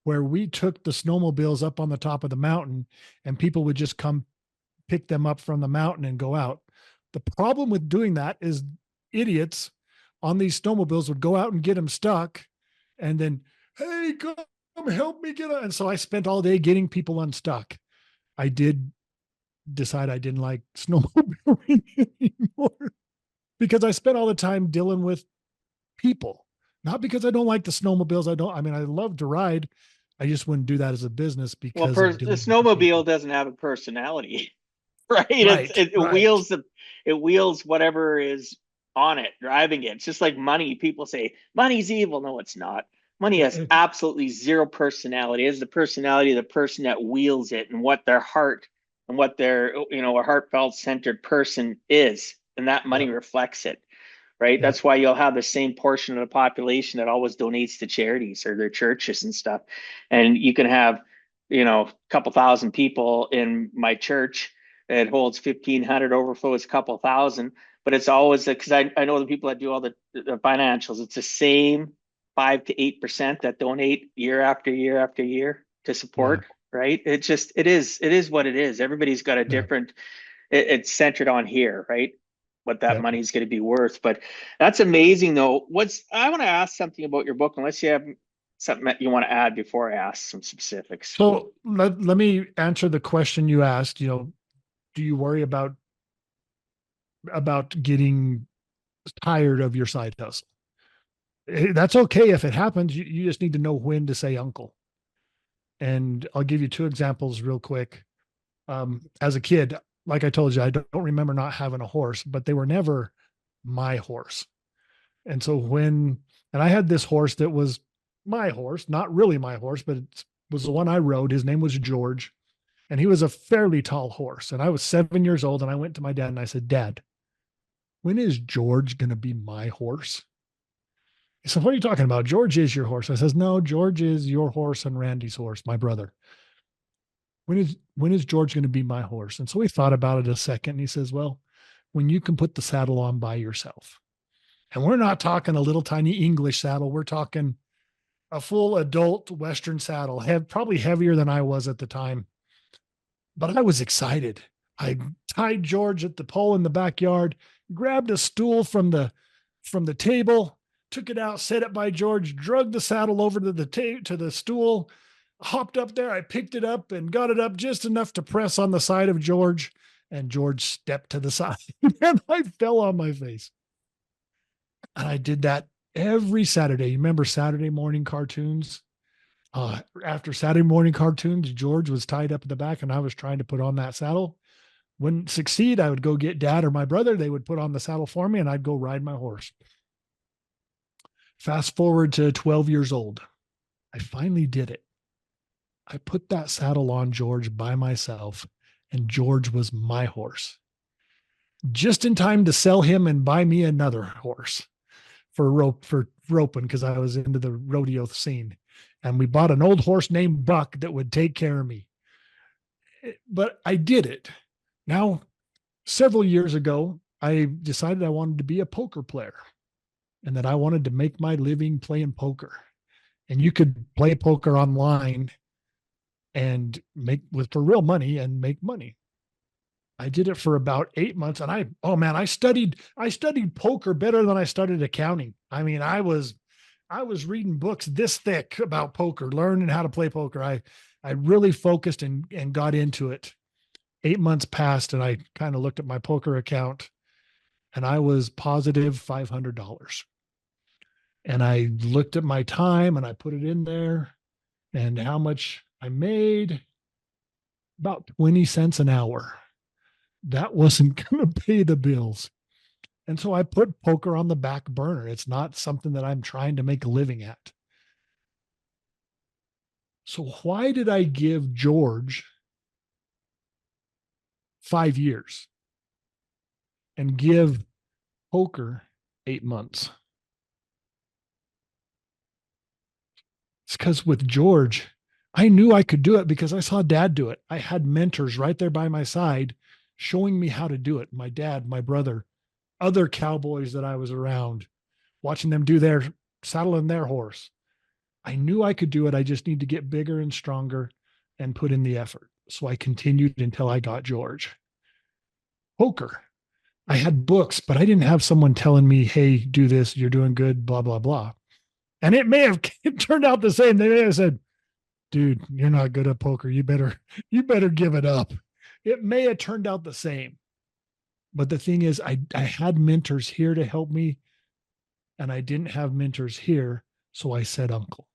where we took the snowmobiles up on the top of the mountain, and people would just come pick them up from the mountain and go out. The problem with doing that is idiots on these snowmobiles would go out and get them stuck, and then, hey, come help me get out. And so I spent all day getting people unstuck. I did decide I didn't like snowmobiling anymore because I spent all the time dealing with people, not because I don't like the snowmobiles. I love to ride. I just wouldn't do that as a business Well, because of the dealing with the snowmobile people. doesn't have a personality, right? Right, right. It wheels whatever is on it, driving it. It's just like money. People say money's evil. No, it's not. Money has absolutely zero personality. It has the personality of the person that wields it and what their heart and what their, a heartfelt centered person is. And that money Yep, reflects it, right? yep, That's why you'll have the same portion of the population that always donates to charities or their churches and stuff. And you can have, a couple thousand people in my church. It holds 1,500, overflows a couple thousand, but it's always because I know the people that do all the financials. It's the same 5 to 8% that donate year after year after year to yeah, support. Right? It is what it is. Everybody's got a yeah, different. It's centered on here, right? What that yep. money is going to be worth. But that's amazing, though. I want to ask something about your book, unless you have something that you want to add before I ask some specifics. So let me answer the question you asked. Do you worry about getting tired of your side hustle? That's okay if it happens. You just need to know when to say uncle. And I'll give you two examples real quick. As a kid, like I told you, I don't remember not having a horse, but they were never my horse. And so and I had this horse that was my horse, not really my horse, but it was the one I rode. His name was George, and he was a fairly tall horse. And I was 7 years old, and I went to my dad and I said, Dad, when is George going to be my horse? He said, What are you talking about? George is your horse. I says, No, George is your horse and Randy's horse, my brother. When is George going to be my horse? And so he thought about it a second. And he says, Well, when you can put the saddle on by yourself. And we're not talking a little tiny English saddle. We're talking a full adult Western saddle, probably heavier than I was at the time. But I was excited. I tied George at the pole in the backyard, grabbed a stool from the table, took it out, set it by George, drug the saddle over to the stool, hopped up there. I picked it up and got it up just enough to press on the side of George, and George stepped to the side, and I fell on my face. And I did that every Saturday. You remember Saturday morning cartoons? After Saturday morning cartoons, George was tied up in the back, and I was trying to put on that saddle. Wouldn't succeed. I would go get dad or my brother. They would put on the saddle for me, and I'd go ride my horse. Fast forward to 12 years old. I finally did it. I put that saddle on George by myself, and George was my horse. Just in time to sell him and buy me another horse for roping, because I was into the rodeo scene. And we bought an old horse named Buck that would take care of me. But I did it. Now, several years ago, I decided I wanted to be a poker player and that I wanted to make my living playing poker. And you could play poker online and for real money and make money. I did it for about 8 months, and I studied poker better than I studied accounting. I mean, I was reading books this thick about poker, learning how to play poker. I really focused and got into it. 8 months passed, and I kind of looked at my poker account, and I was positive $500. And I looked at my time, and I put it in there, and how much I made, about 20 cents an hour. That wasn't going to pay the bills. And so I put poker on the back burner. It's not something that I'm trying to make a living at. So why did I give George 5 years and give poker 8 months? It's because with George, I knew I could do it because I saw dad do it. I had mentors right there by my side showing me how to do it. My dad, my brother, other cowboys that I was around, watching them do their saddling their horse. I knew I could do it. I just need to get bigger and stronger and put in the effort. So I continued until I got George. Poker. I had books, but I didn't have someone telling me, hey, do this, you're doing good, blah, blah, blah. And it may have turned out the same. They may have said, dude, you're not good at poker. You better give it up. It may have turned out the same. But the thing is, I had mentors here to help me, and I didn't have mentors here. So I said uncle.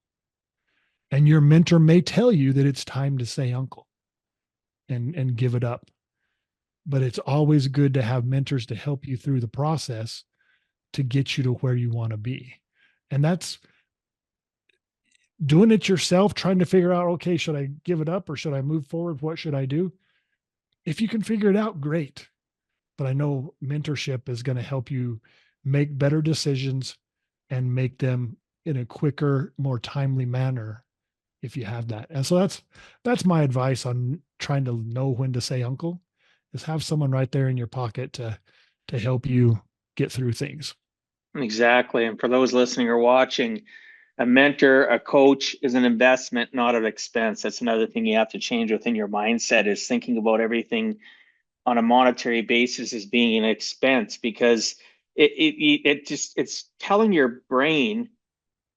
And your mentor may tell you that it's time to say uncle and give it up. But it's always good to have mentors to help you through the process to get you to where you want to be. And that's doing it yourself, trying to figure out, okay, should I give it up or should I move forward? What should I do? If you can figure it out, great. But I know mentorship is going to help you make better decisions and make them in a quicker, more timely manner if you have that. And so that's my advice on trying to know when to say uncle, is have someone right there in your pocket to help you get through things. Exactly. And for those listening or watching, a mentor, a coach is an investment, not an expense. That's another thing you have to change within your mindset, is thinking about everything on a monetary basis as being an expense, because it's telling your brain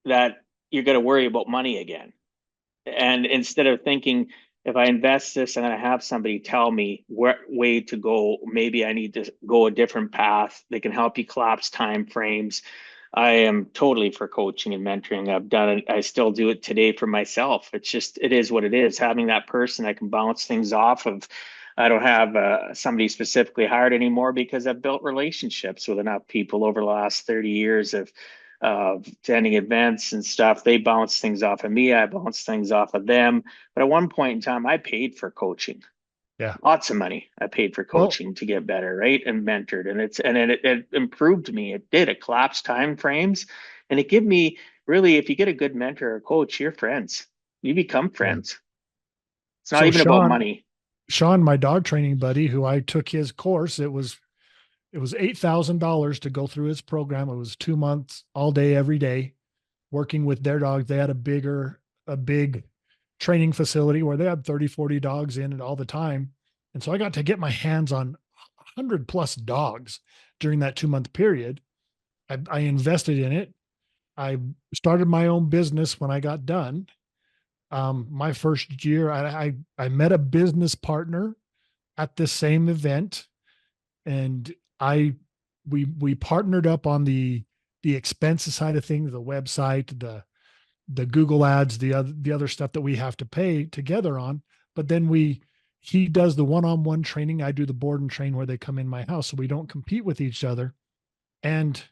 that you're going to worry about money again. And instead of thinking, if I invest this, I'm going to have somebody tell me what way to go. Maybe I need to go a different path. They can help you collapse time frames. I am totally for coaching and mentoring. I've done it. I still do it today for myself. It's just, it is what it is. Having that person I can bounce things off of. I don't have somebody specifically hired anymore because I've built relationships with enough people over the last 30 years of attending events and stuff. They bounce things off of me. I bounce things off of them. But at one point in time, I paid for coaching. Yeah. Lots of money I paid for Well, coaching to get better, right? And mentored. And it improved me. It did. It collapsed time frames. And it gave me really, if you get a good mentor or coach, you're friends. You become yeah. friends. It's not So even about money. Sean, my dog training buddy, who I took his course, it was $8,000 to go through his program. It was 2 months, all day, every day, working with their dogs. They had a big training facility where they had 30, 40 dogs in it all the time. And so I got to get my hands on 100 plus dogs during that 2 month period. I invested in it. I started my own business when I got done. My first year, I met a business partner at this same event, and I we partnered up on the expenses side of things, the website, the Google ads, the other stuff that we have to pay together on. But then he does the one-on-one training. I do the board and train where they come in my house. So we don't compete with each other. And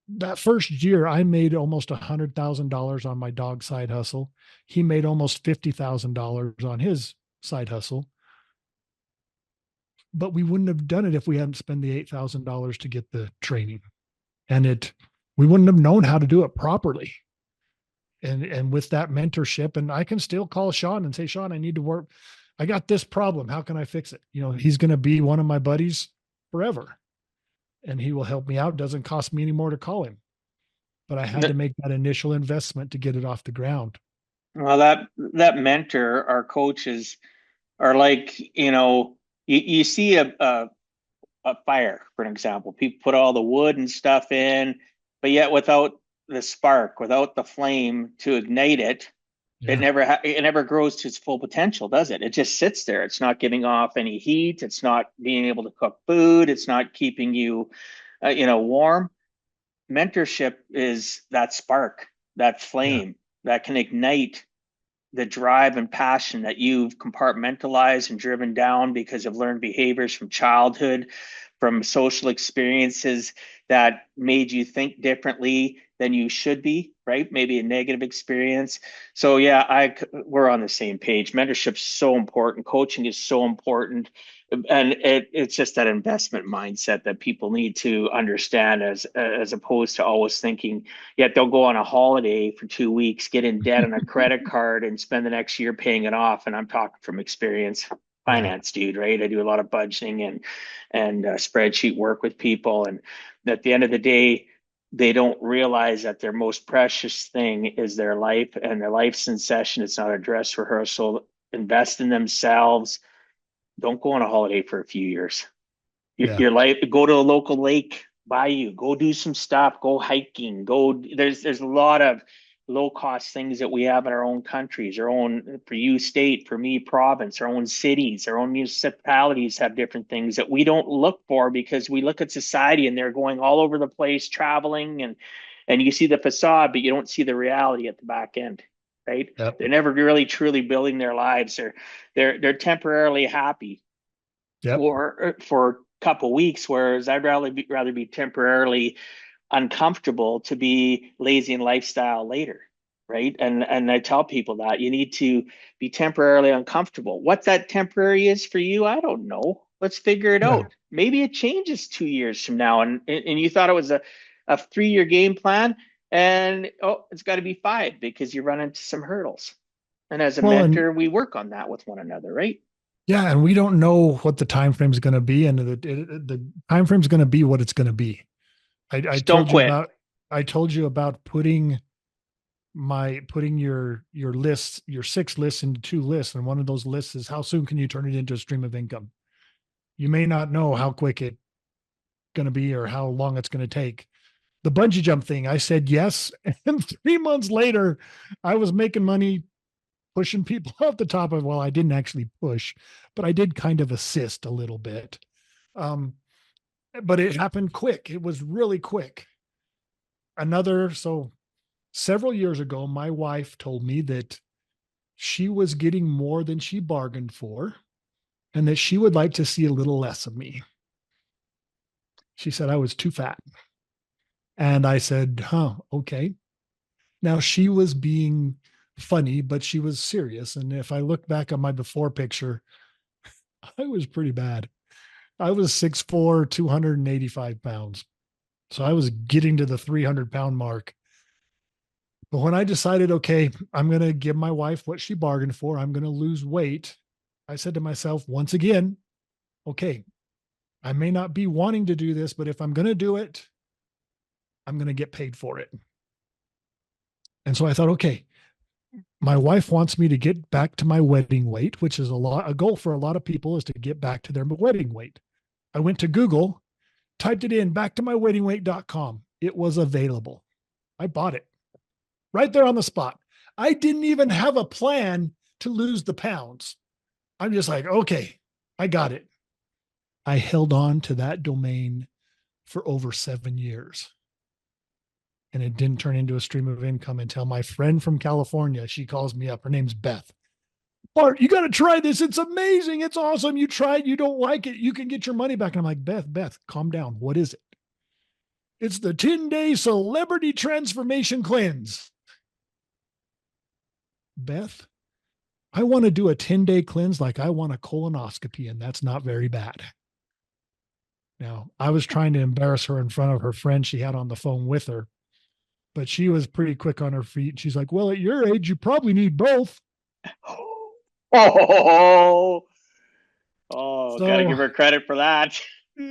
that first year, I made almost $100,000 on my dog side hustle. He made almost $50,000 on his side hustle. But we wouldn't have done it if we hadn't spent the $8,000 to get the training. And we wouldn't have known how to do it properly. And with that mentorship, and I can still call Sean and say, Sean, I need to work. I got this problem. How can I fix it? He's going to be one of my buddies forever, and he will help me out. It doesn't cost me any more to call him, but I had to make that initial investment to get it off the ground. Well, that mentor, our coaches are like, you see a fire, for an example. People put all the wood and stuff in, but yet without the spark, without the flame to ignite it, Yeah. it never grows to its full potential, does it? It just sits there. It's not giving off any heat. It's not being able to cook food. It's not keeping you, warm. Mentorship is that spark, that Yeah. flame that can ignite the drive and passion that you've compartmentalized and driven down because of learned behaviors from childhood, from social experiences that made you think differently than you should be, right? Maybe a negative experience. So yeah, we're on the same page. Mentorship's so important. Coaching is so important. And it's just that investment mindset that people need to understand as opposed to always thinking, yet they'll go on a holiday for 2 weeks, get in debt on a credit card, and spend the next year paying it off. And I'm talking from experience, Yeah. finance dude, right? I do a lot of budgeting and spreadsheet work with people, and at the end of the day, they don't realize that their most precious thing is their life, and their life's in session. It's not a dress rehearsal. Invest in themselves. Don't go on a holiday for a few years. Yeah. Your life, go to a local lake, bayou, go do some stuff, go hiking, go. There's a lot of low cost things that we have in our own countries, our own, for you state, for me province, our own cities, our own municipalities have different things that we don't look for because we look at society and they're going all over the place traveling, and you see the facade, but you don't see the reality at the back end, right? Yep. They're never really truly building their lives, or they're temporarily happy Yep. for a couple weeks, whereas I'd rather be temporarily uncomfortable to be lazy in lifestyle later, right? And I tell people that you need to be temporarily uncomfortable. What that temporary is for you, I don't know. Let's figure it Yeah. out. Maybe it changes 2 years from now, and you thought it was a 3 year game plan, and it's got to be five because you run into some hurdles. And as a Well, and mentor, we work on that with one another, right? yeah, and we don't know what the time frame is going to be, and the time frame is going to be what it's going to be. I Just don't told you quit. about I told you about putting your lists, your 6 lists into 2 lists, and one of those lists is how soon can you turn it into a stream of income. You may not know how quick it's going to be or how long it's going to take. The bungee jump thing, I said yes, and 3 months later, I was making money pushing people off the top of. Well, I didn't actually push, but I did kind of assist a little bit. Um, but it happened quick. It was really quick. So several years ago, my wife told me that she was getting more than she bargained for and that she would like to see a little less of me. She said I was too fat. And I said, huh, okay. Now she was being funny, but she was serious. And if I look back on my before picture, I was pretty bad. I was 6'4", 285 pounds. So I was getting to the 300-pound mark. But when I decided, okay, I'm going to give my wife what she bargained for, I'm going to lose weight, I said to myself once again, okay, I may not be wanting to do this, but if I'm going to do it, I'm going to get paid for it. And so I thought, okay, my wife wants me to get back to my wedding weight, which is a goal for a lot of people is to get back to their wedding weight. I went to Google, typed it in, back to my weddingweight.com. It was available. I bought it right there on the spot. I didn't even have a plan to lose the pounds. I'm just like, okay, I got it. I held on to that domain for over 7 years. And it didn't turn into a stream of income until my friend from California, she calls me up. Her name's Beth. Bart, you got to try this. It's amazing. It's awesome. You tried, you don't like it. You can get your money back. And I'm like, Beth, calm down. What is it? It's the 10-day celebrity transformation cleanse. Beth, I want to do a 10-day cleanse like I want a colonoscopy, and that's not very bad. Now, I was trying to embarrass her in front of her friend she had on the phone with her, but she was pretty quick on her feet. She's like, well, at your age, you probably need both. Oh, gotta So give her credit for that.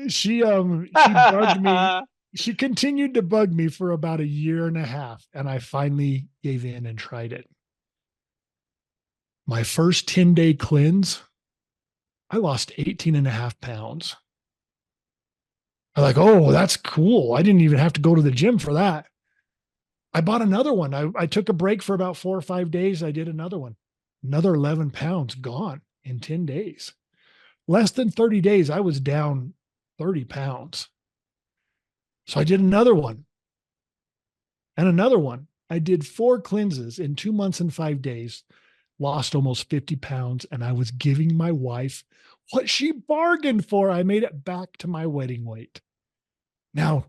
she bugged me. She continued to bug me for about a year and a half, and I finally gave in and tried it. My first 10-day cleanse, I lost 18 and a half pounds. I'm like, oh, that's cool. I didn't even have to go to the gym for that. I bought another one. I took a break for about 4 or 5 days. I did another one. Another 11 pounds gone in 10 days. Less than 30 days, I was down 30 pounds. So I did another one and another one. I did 4 cleanses in 2 months and 5 days, lost almost 50 pounds, and I was giving my wife what she bargained for. I made it back to my wedding weight. Now,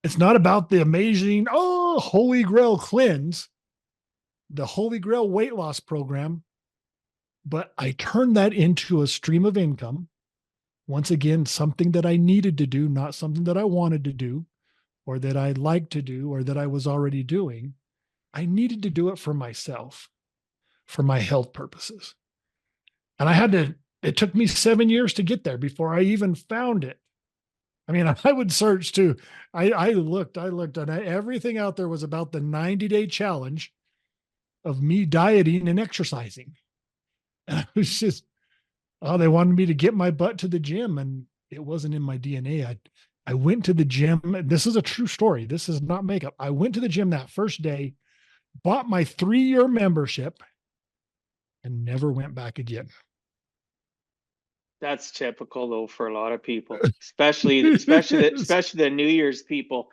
it's not about the amazing, Holy Grail cleanse, the Holy Grail weight loss program, but I turned that into a stream of income. Once again, something that I needed to do, not something that I wanted to do or that I liked to do or that I was already doing. I needed to do it for myself, for my health purposes. And it took me 7 years to get there before I even found it. I mean, I would search too. I looked, and everything out there was about the 90-day challenge of me dieting and exercising. And I was just, they wanted me to get my butt to the gym, and it wasn't in my DNA. I went to the gym. This is a true story. This is not makeup. I went to the gym that first day, bought my 3-year membership, and never went back again. That's typical though for a lot of people, especially the New Year's people.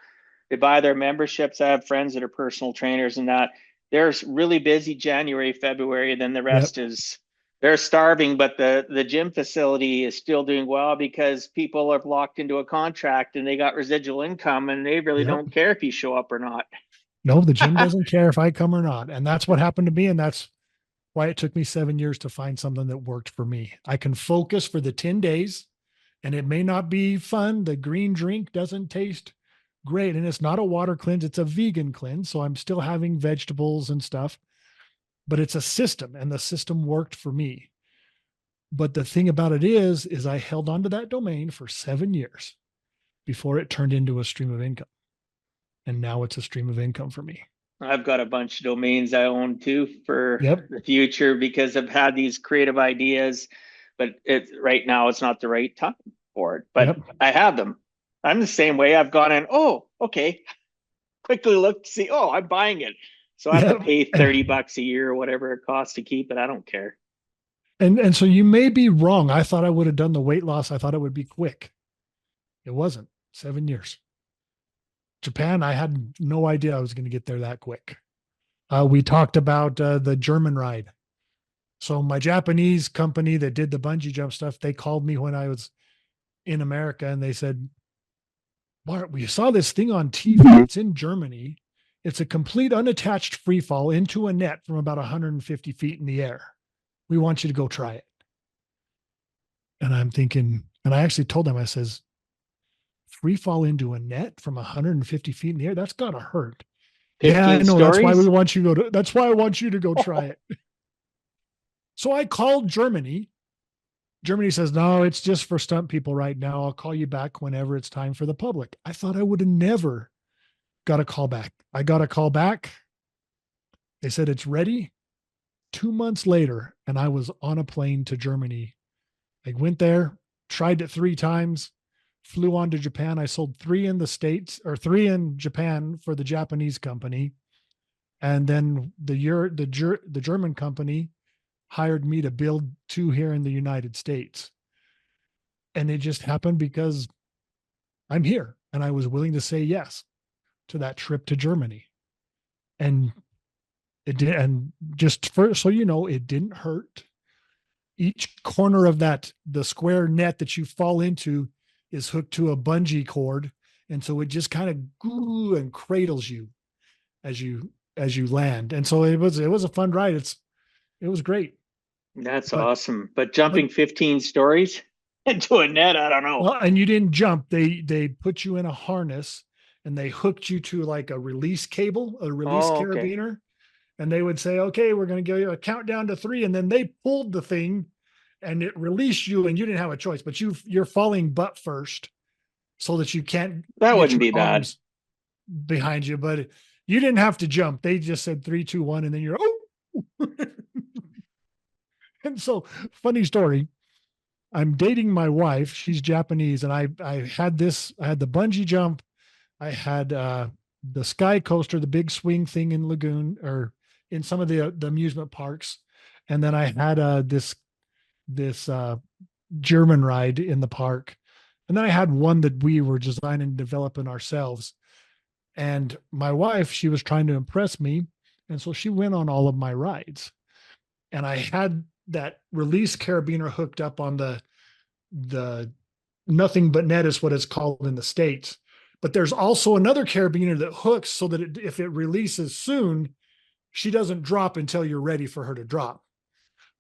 They buy their memberships. I have friends that are personal trainers and that they're really busy January, February, and then the Yep. rest is they're starving, but the gym facility is still doing well because people are locked into a contract and they got residual income and they really Yep. don't care if you show up or not. No, the gym doesn't care if I come or not. And that's what happened to me. And that's why it took me 7 years to find something that worked for me. I can focus for the 10 days and it may not be fun. The green drink doesn't taste great. And it's not a water cleanse, it's a vegan cleanse. So I'm still having vegetables and stuff, but it's a system and the system worked for me. But the thing about it is I held on to that domain for 7 years before it turned into a stream of income. And now it's a stream of income for me. I've got a bunch of domains I own too for Yep. the future because I've had these creative ideas, but right now it's not the right time for it. But Yep. I have them. I'm the same way. I've gone in, oh, okay. Quickly look to see, oh, I'm buying it. So I have to Yep. pay $30 a year or whatever it costs to keep it. I don't care. And so you may be wrong. I thought I would have done the weight loss. I thought it would be quick. It wasn't. 7 years. Japan, I had no idea I was going to get there that quick. We talked about the German ride. So my Japanese company that did the bungee jump stuff, they called me when I was in America and they said, Bart, we saw this thing on TV. It's in Germany. It's a complete unattached free fall into a net from about 150 feet in the air. We want you to go try it. And I'm thinking, and I actually told them, I says, free fall into a net from 150 feet in the air, that's gotta hurt. Yeah, I 15 know. That's why we stories? want you to go to, that's why I want you to go try it. So I called Germany. Germany says, no, it's just for stunt people right now. I'll call you back whenever it's time for the public. I thought I would have never got a call back. I got a call back. They said it's ready 2 months later. And I was on a plane to Germany. I went there, tried it 3 times, flew on to Japan. I sold 3 in the States or 3 in Japan for the Japanese company. And then the German company hired me to build 2 here in the United States. And it just happened because I'm here and I was willing to say yes to that trip to Germany. And it did. And just for, so you know, it didn't hurt. Each corner of the square net that you fall into is hooked to a bungee cord. And so it just kind of goo and cradles you as you land. And so it was a fun ride. It was great. That's But awesome. But but jumping 15 stories into a net, I don't know. well, and you didn't jump. They put you in a harness and they hooked you to like a release cable, a release Oh, okay. carabiner, and they would say, "Okay, we're going to give you a countdown to 3," and then they pulled the thing, and it released you, and you didn't have a choice, but you're falling butt first, so that you can't That get wouldn't your be bad. arms behind you. But you didn't have to jump. They just said 3, 2, 1, and then you're oh. And so, funny story. I'm dating my wife. She's Japanese, and I had this. I had the bungee jump. I had the sky coaster, the big swing thing in Lagoon or in some of the amusement parks, and then I had this German ride in the park, and then I had one that we were designing and developing ourselves. And my wife, she was trying to impress me, and so she went on all of my rides, and I had that release carabiner hooked up on the nothing but net is what it's called in the States. But there's also another carabiner that hooks so that if it releases soon, she doesn't drop until you're ready for her to drop.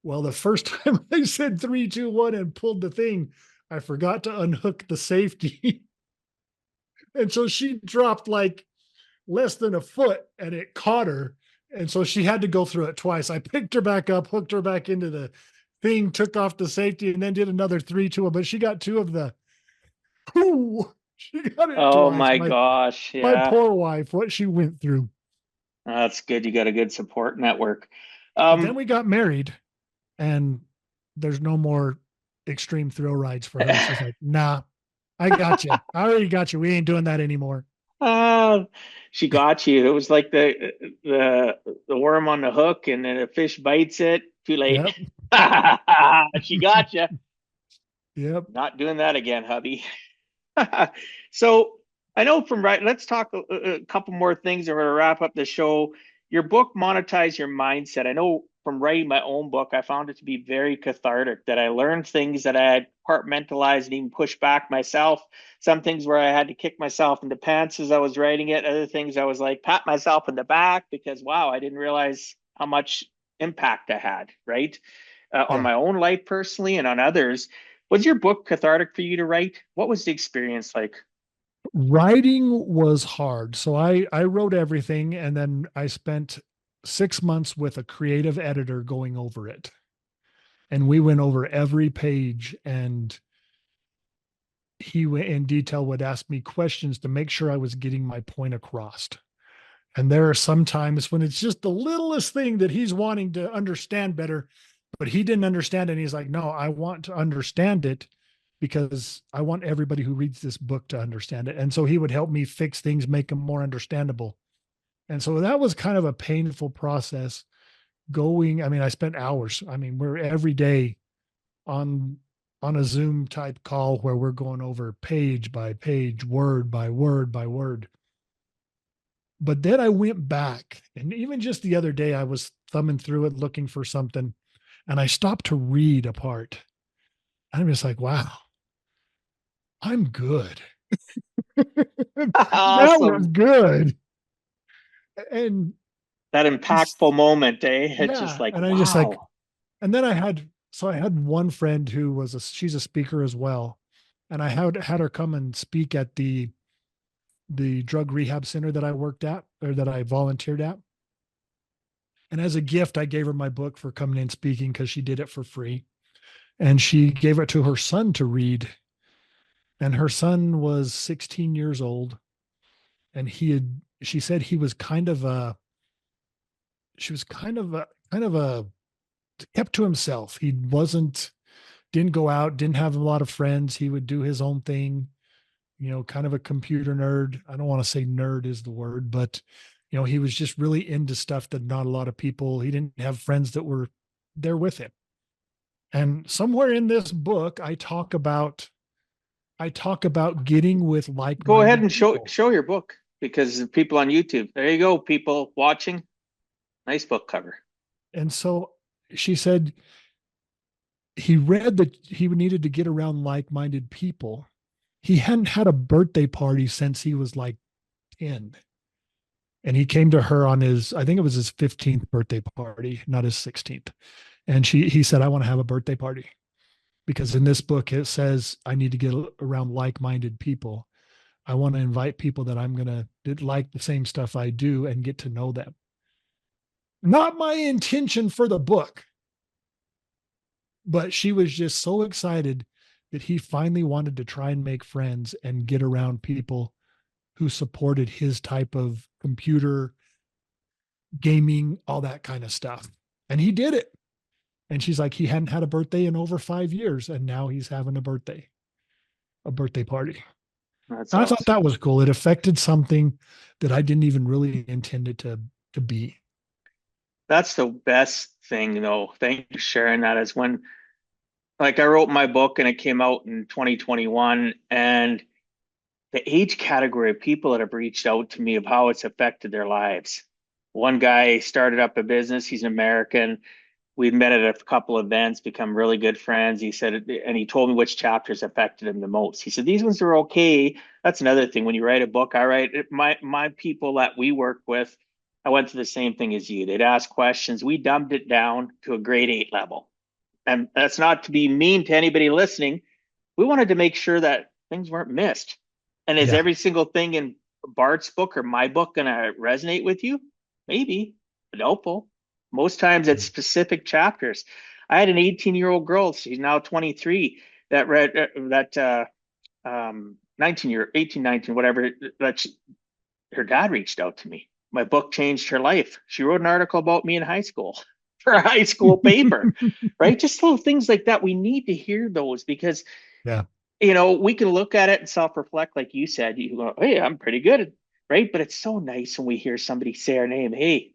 Well, the first time I said 3, 2, 1 and pulled the thing, I forgot to unhook the safety. And so she dropped like less than a foot and it caught her. And so she had to go through it twice. I picked her back up, hooked her back into the thing, took off the safety, and then did another 3, 2, but she got 2 of the Ooh, she got it Oh twice. my gosh. My Yeah. poor wife, what she went through. That's good. You got a good support network. But then Um, we got married, and there's no more extreme thrill rides for her. She's like, nah, I got you. I already got you. We ain't doing that anymore. uh, she got you. It was like the worm on the hook, and then a fish bites it. Too late. Yep. She got you. Yep. Not doing that again, hubby. So I know from right, let's talk a couple more things and we're going to wrap up the show. Your book, Monetize Your Mindset. I know from writing my own book, I found it to be very cathartic, that I learned things that I had compartmentalized and even pushed back myself. Some things where I had to kick myself in the pants as I was writing it. Other things I was like, pat myself in the back because, wow, I didn't realize how much impact I had, right? On Yeah. my own life personally and on others. Was your book cathartic for you to write? What was the experience like? Writing was hard. So I wrote everything, and then I spent 6 months with a creative editor going over it. And we went over every page, and he in detail would ask me questions to make sure I was getting my point across. And there are some times when it's just the littlest thing that he's wanting to understand better, but he didn't understand it. And he's like, no, I want to understand it because I want everybody who reads this book to understand it. And so he would help me fix things, make them more understandable. And so that was kind of a painful process going. I mean, I spent hours. I mean, we're every day on a Zoom type call where we're going over page by page, word by word by word. But then I went back, and even just the other day, I was thumbing through it looking for something, and I stopped to read a part. I'm just like, wow, I'm good. That was Awesome. good. And That impactful moment, eh? It's just yeah, like, and I just like, wow. and then I had one friend who was she's a speaker as well, and I had her come and speak at the drug rehab center that I worked at, or that I volunteered at. And as a gift, I gave her my book for coming in speaking because she did it for free. And she gave it to her son to read. And her son was 16 years old. And she said he was she was kind of a, kept to himself. He didn't go out, didn't have a lot of friends. He would do his own thing, kind of a computer nerd. I don't want to say nerd is the word, but, he was just really into stuff that not a lot of people, he didn't have friends that were there with him. And somewhere in this book, I talk about getting with Go ahead like-minded and people. show your book because the people on YouTube. There you go, people watching. Nice book cover. And so she said he read that he needed to get around like-minded people. He hadn't had a birthday party since he was like 10. And he came to her on I think it was his 15th birthday party, not his 16th. And he said, I want to have a birthday party because in this book, it says I need to get around like-minded people. I want to invite people that I'm going to like the same stuff I do and get to know them. Not my intention for the book, but she was just so excited that he finally wanted to try and make friends and get around people who supported his type of computer gaming, all that kind of stuff. And he did it. And she's like, he hadn't had a birthday in over 5 years. And now he's having a birthday party. That's And I thought awesome. that was cool. It affected something that I didn't even really intend it to be. That's the best thing, though. Thank you for sharing that. Is when, like, I wrote my book and it came out in 2021, and the age category of people that have reached out to me of how it's affected their lives. One guy started up a business. He's an American. We've met at a couple events, become really good friends. He said, and he told me which chapters affected him the most. He said, these ones are okay. That's another thing. When you write a book, I write my people that we work with. I went through the same thing as you. They'd ask questions. We dumbed it down to a grade 8 level. And that's not to be mean to anybody listening. We wanted to make sure that things weren't missed. And is Yeah. every single thing in Bart's book or my book going to resonate with you? Maybe, but hopeful. Most times it's specific chapters. I had an 18-year-old girl, she's now 23, that read that 19 year 18, 19, whatever, that her dad reached out to me. My book changed her life. She wrote an article about me in high school for a high school paper, right? Just little things like that. We need to hear those because, Yeah. we can look at it and self-reflect, like you said. You go, hey, I'm pretty good, right? But it's so nice when we hear somebody say our name. Hey,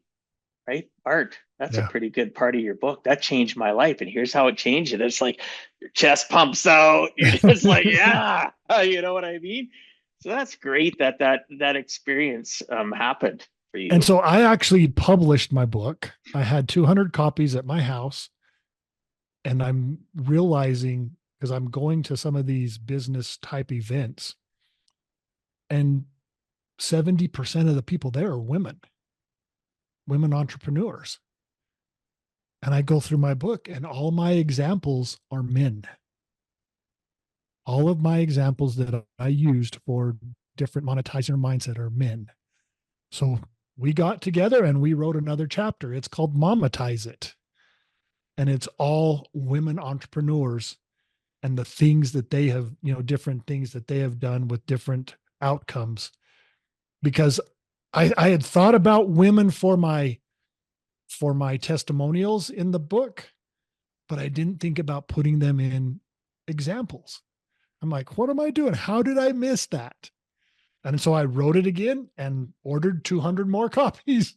right, Bart, that's a Yeah. pretty good part of your book. That changed my life, and here's how it changed it. It's like your chest pumps out. You're just like, yeah, you know what I mean. So that's great that that experience happened for And you. so I actually published my book. I had 200 copies at my house. And I'm realizing because I'm going to some of these business type events, and 70% of the people there are women entrepreneurs. And I go through my book, and all my examples are men. All of my examples that I used for different monetizing your mindset are men. So we got together and we wrote another chapter. It's called Monetize It. And it's all women entrepreneurs and the things that they have, different things that they have done with different outcomes. Because I had thought about women for my testimonials in the book, but I didn't think about putting them in examples. I'm like, what am I doing? How did I miss that? And so I wrote it again and ordered 200 more copies.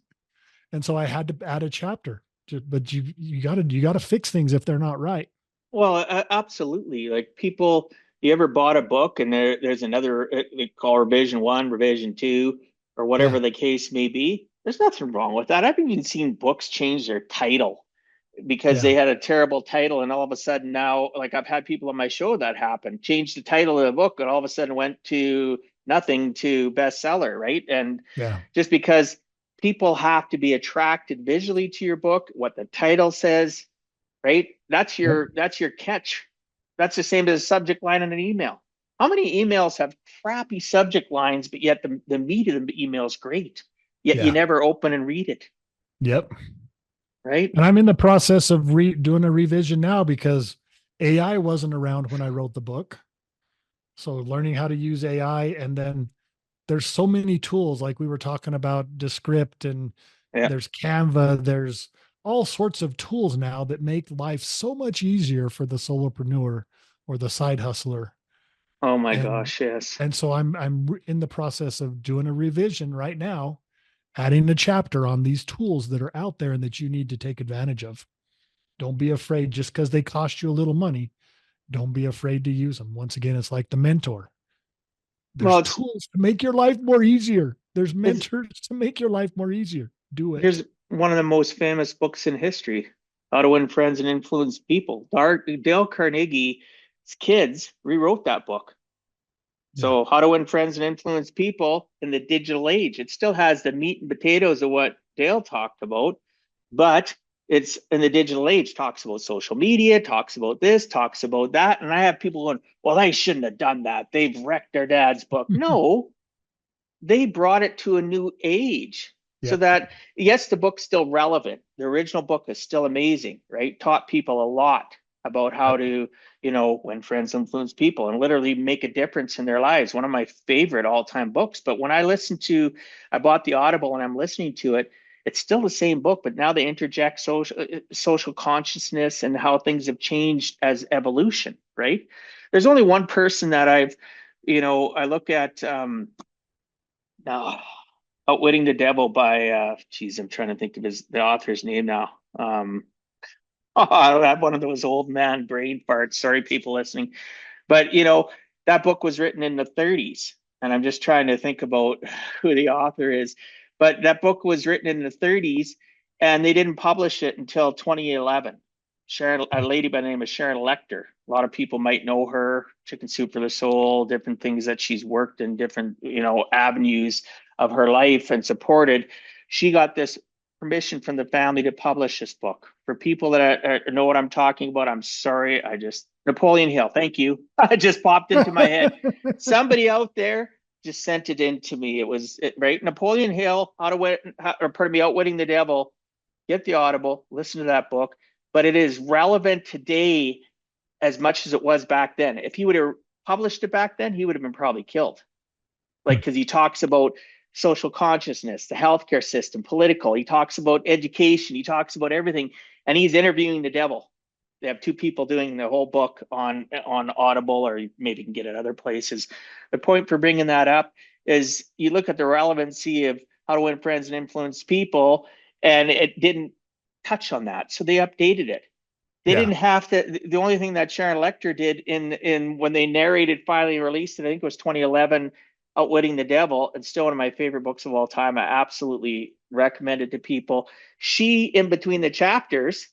And so I had to add a chapter. But you got to fix things if they're not right. Well, absolutely. Like people, you ever bought a book and there's another, they call revision 1, revision 2. or Yeah. whatever the case may be. There's nothing wrong with that. I've even seen books change their title because Yeah. they had a terrible title, and all of a sudden now, like I've had people on my show that happened, changed the title of the book, and all of a sudden went to nothing to bestseller, right? And Yeah. just because people have to be attracted visually to your book, what the title says, right? Yep. That's your catch. That's the same as a subject line in an email. How many emails have crappy subject lines, but yet the meat of the email is great, yet you Yeah. never open and read it, Yep. right? And I'm in the process of doing a revision now because AI wasn't around when I wrote the book. So learning how to use AI, and then there's so many tools like we were talking about Descript, and Yeah. there's Canva, there's all sorts of tools now that make life so much easier for the solopreneur or the side hustler. Oh my And gosh, yes. so I'm in the process of doing a revision right now, adding a chapter on these tools that are out there and that you need to take advantage of. Don't be afraid just because they cost you a little money. Don't be afraid to use them. Once again, it's like the mentor. Well, There's tools to make your life more easier. There's it's mentors to make your life more easier. Do it. here's one of the most famous books in history, How to Win Friends and Influence People. Dale Carnegie's kids rewrote that book. Yeah. So, How to Win Friends and Influence People in the Digital Age. It still has the meat and potatoes of what Dale talked about, but it's in the digital age, talks about social media, talks about this, talks about that. And I have people going, well, they shouldn't have done that. They've wrecked their dad's book. No, they brought it to a new age so Yep. that yes, the book's still relevant. The original book is still amazing, right? Taught people a lot about how Yep. to, when friends influence people and literally make a difference in their lives. One of my favorite all-time books. But when I bought the Audible and I'm listening to it, it's still the same book, but now they interject social consciousness and how things have changed as evolution, right? There's only one person that I look at now, Outwitting the Devil by geez, I'm trying to think of the author's name now. I have one of those old man brain farts. Sorry, people listening. But that book was written in the 30s, and I'm just trying to think about who the author is. But that book was written in the 30s, and they didn't publish it until 2011. A lady by the name of Sharon Lecter. A lot of people might know her, Chicken Soup for the Soul, different things that she's worked in, different avenues of her life and supported. She got this permission from the family to publish this book. For people that know what I'm talking about, I'm sorry. Napoleon Hill, thank you. It just popped into my head. Somebody out there just sent it in to me. Right? Napoleon Hill, Outwitting the Devil. Get the Audible, listen to that book. But it is relevant today as much as it was back then. If he would have published it back then, he would have been probably killed. Like, because he talks about social consciousness, the healthcare system, political. He talks about education. He talks about everything, and he's interviewing the devil. They have two people doing the whole book on Audible, or maybe you can get it other places. The point for bringing that up is you look at the relevancy of How to Win Friends and Influence People, and it didn't touch on that, so they updated it. They Yeah. didn't have to. The only thing that Sharon Lecter did in when they narrated finally released it, I think it was 2011, Outwitting the Devil. It's still one of my favorite books of all time. I absolutely recommend it to people. She, in between the chapters,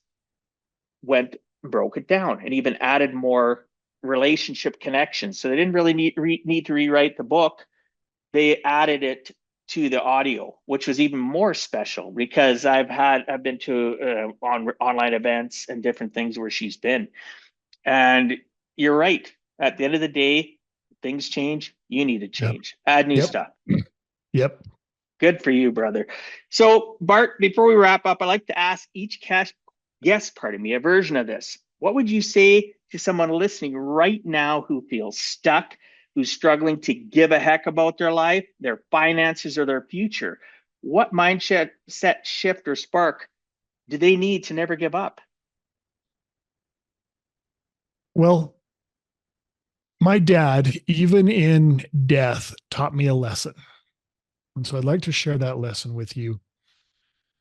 went and broke it down and even added more relationship connections. So they didn't really need to rewrite the book. They added it to the audio, which was even more special because I've been to online events and different things where she's been. And you're right. At the end of the day, things change. You need to Yep. change. Add new Yep. stuff. Yep. Good for you, brother. So, Bart, before we wrap up, I'd like to ask each guest, a version of this. What would you say to someone listening right now who feels stuck, who's struggling to give a heck about their life, their finances, or their future? What mindset shift or spark do they need to never give up? Well, my dad, even in death, taught me a lesson. And so I'd like to share that lesson with you.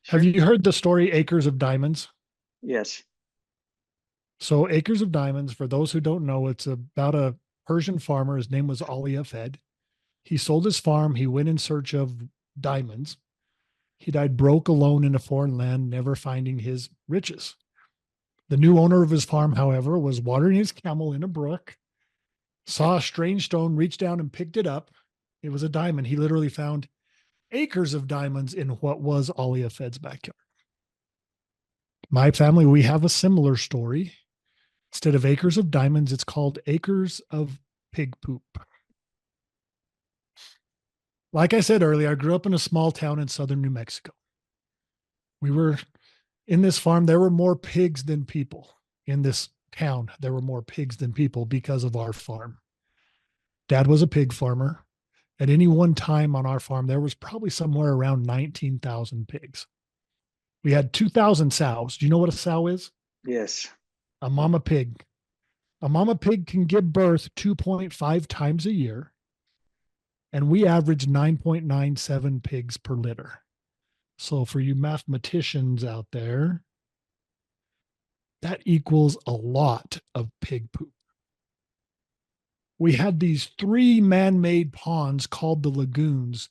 Have Sure. you heard the story Acres of Diamonds? Yes. So, Acres of Diamonds, for those who don't know, it's about a Persian farmer. His name was Ali Afed. He sold his farm. He went in search of diamonds. He died broke, alone in a foreign land, never finding his riches. The new owner of his farm, however, was watering his camel in a brook, saw a strange stone, reached down and picked it up. It was a diamond. He literally found acres of diamonds in what was Alia Fed's backyard. My family, we have a similar story. Instead of acres of diamonds, it's called acres of pig poop. Like I said earlier, I grew up in a small town in southern New Mexico. We were in this farm, there were more pigs than people. In this town, there were more pigs than people because of our farm. Dad was a pig farmer. At any one time on our farm, there was probably somewhere around 19,000 pigs. We had 2,000 sows. Do you know what a sow is? Yes. A mama pig. A mama pig can give birth 2.5 times a year, and we average 9.97 pigs per litter. So for you mathematicians out there, that equals a lot of pig poop. We had these 3 man-made ponds called the lagoons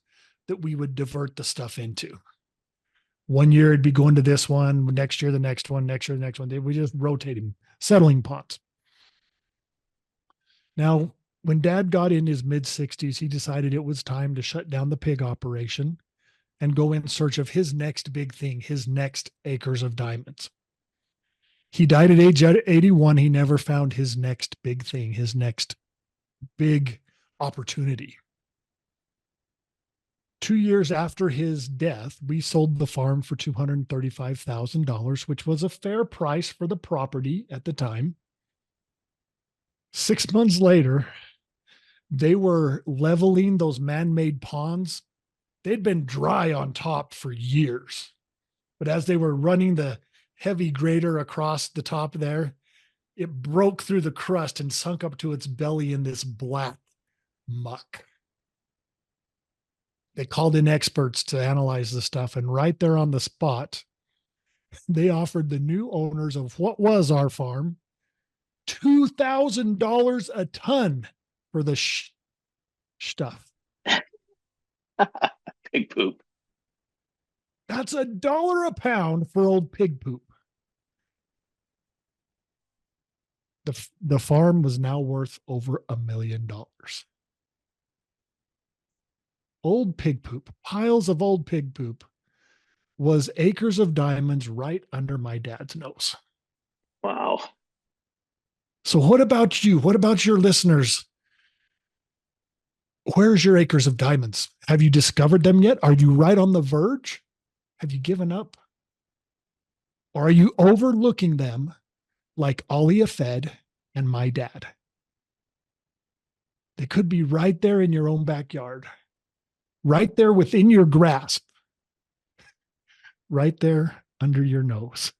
that we would divert the stuff into. One year it'd be going to this one, next year the next one, next year the next one. We just rotating, settling ponds. Now, when Dad got in his mid-60s, he decided it was time to shut down the pig operation and go in search of his next big thing, his next acres of diamonds. He died at age 81. He never found his next big thing, his next big opportunity. 2 years after his death, we sold the farm for $235,000, which was a fair price for the property at the time. 6 months later, they were leveling those man-made ponds. They'd been dry on top for years. But as they were running the heavy grader across the top there, it broke through the crust and sunk up to its belly in this black muck. They called in experts to analyze the stuff, and right there on the spot, they offered the new owners of what was our farm $2,000 a ton for the stuff. Pig poop. That's $1 a pound for old pig poop. The farm was now worth over $1 million. Old pig poop, piles of old pig poop, was acres of diamonds right under my dad's nose. Wow. So what about you? What about your listeners? Where's your acres of diamonds? Have you discovered them yet? Are you right on the verge? Have you given up? Or are you overlooking them like Alia Fed and my dad? They could be right there in your own backyard, right there within your grasp, right there under your nose.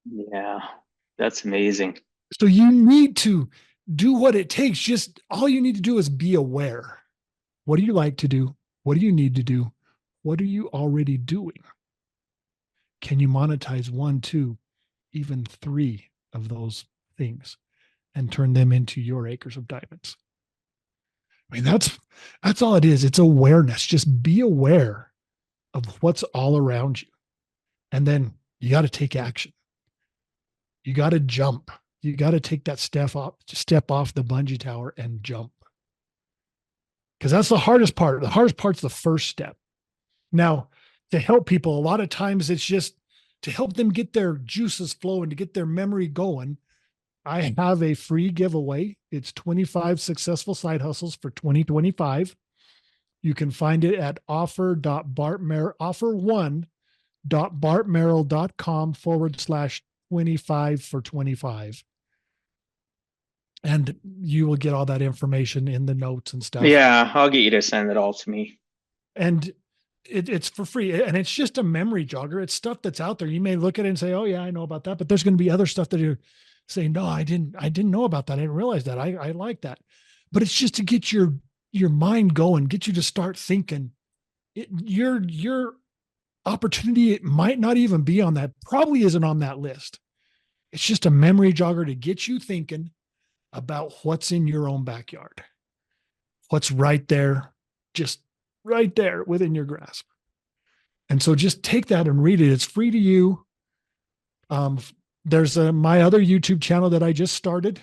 Yeah, that's amazing. So you need to do what it takes. Just all you need to do is be aware. What do you like to do? What do you need to do? What are you already doing? Can you monetize 1, 2, even 3 of those things and turn them into your acres of diamonds? I mean, that's all it is. It's awareness. Just be aware of what's all around you. And then you got to take action. You got to jump. You got to take that step off the bungee tower and jump. Because that's the hardest part. The hardest part's the first step. Now, to help people, a lot of times it's just to help them get their juices flowing, to get their memory going. I have a free giveaway. It's 25 successful side hustles for 2025. You can find it at offer.bartmerrell.com/25 for 25. And you will get all that information in the notes and stuff. Yeah, I'll get you to send it all to me. And it's for free. And it's just a memory jogger. It's stuff that's out there. You may look at it and say, oh yeah, I know about that. But there's going to be other stuff that you're saying, no, I didn't know about that. I didn't realize that. I like that. But it's just to get your mind going, get you to start thinking. Your opportunity, it might not even be on that, probably isn't on that list. It's just a memory jogger to get you thinking about what's in your own backyard, what's right there, just right there within your grasp. And so just take that and read it. It's free to you. There's my other YouTube channel that I just started.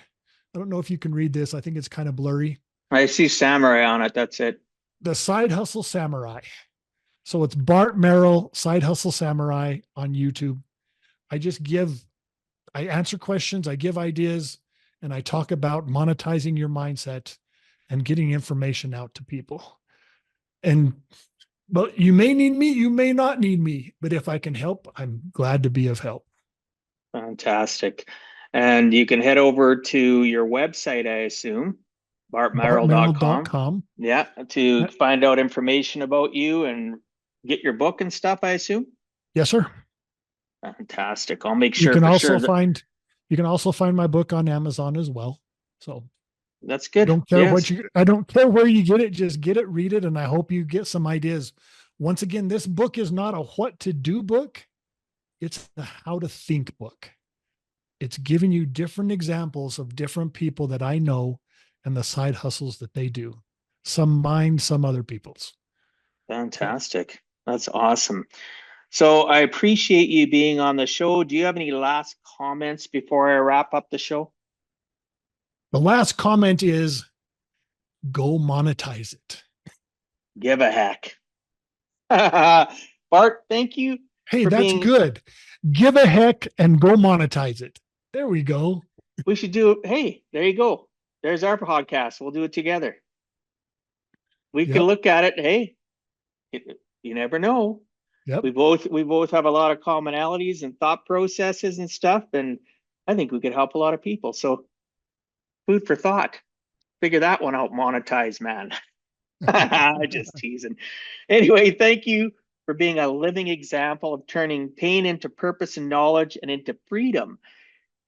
I don't know if you can read this. I think it's kind of blurry. I see samurai on it. That's it. The Side Hustle Samurai. So it's Bart Morrell, Side Hustle Samurai on YouTube. I answer questions, I give ideas, and I talk about monetizing your mindset and getting information out to people. But you may need me, you may not need me, but if I can help, I'm glad to be of help. Fantastic. And you can head over to your website, I assume, bartmerrell.com. bartmerrell.com. Yeah, to find out information about you and get your book and stuff, I assume. Yes, sir. Fantastic. I'll make sure. You can also find my book on Amazon as well. So that's good. I don't care where you get it. Just get it, read it, and I hope you get some ideas. Once again, this book is not a what to do book. It's the how to think book. It's giving you different examples of different people that I know and the side hustles that they do. Some mine, some other people's. Fantastic. That's awesome. So I appreciate you being on the show. Do you have any last comments before I wrap up the show? The last comment is go monetize it. Give a heck. Bart, thank you. Hey, that's good. Give a heck and go monetize it. There we go. We should do, hey, there you go. There's our podcast. We'll do it together. We can look at it. Hey, you never know. Yep. We both have a lot of commonalities and thought processes and stuff, and I think we could help a lot of people. So food for thought. Figure that one out, monetize, man. Just teasing. Anyway, thank you for being a living example of turning pain into purpose and knowledge and into freedom.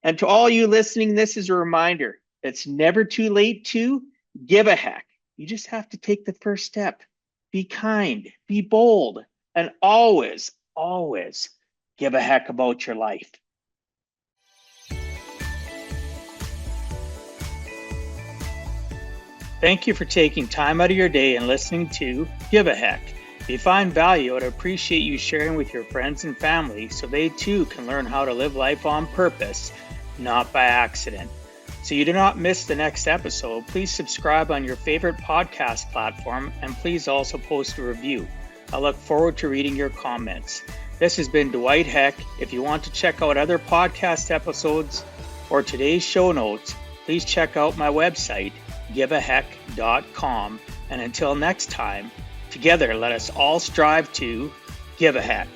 And to all you listening, this is a reminder. It's never too late to give a heck. You just have to take the first step. Be kind, be bold, and always, always give a heck about your life. Thank you for taking time out of your day and listening to Give a Heck. If you find value, I'd appreciate you sharing with your friends and family so they too can learn how to live life on purpose, not by accident. So you do not miss the next episode, please subscribe on your favorite podcast platform and please also post a review. I look forward to reading your comments. This has been Dwight Heck. If you want to check out other podcast episodes or today's show notes, please check out my website, giveaheck.com. And until next time, together let us all strive to give a heck.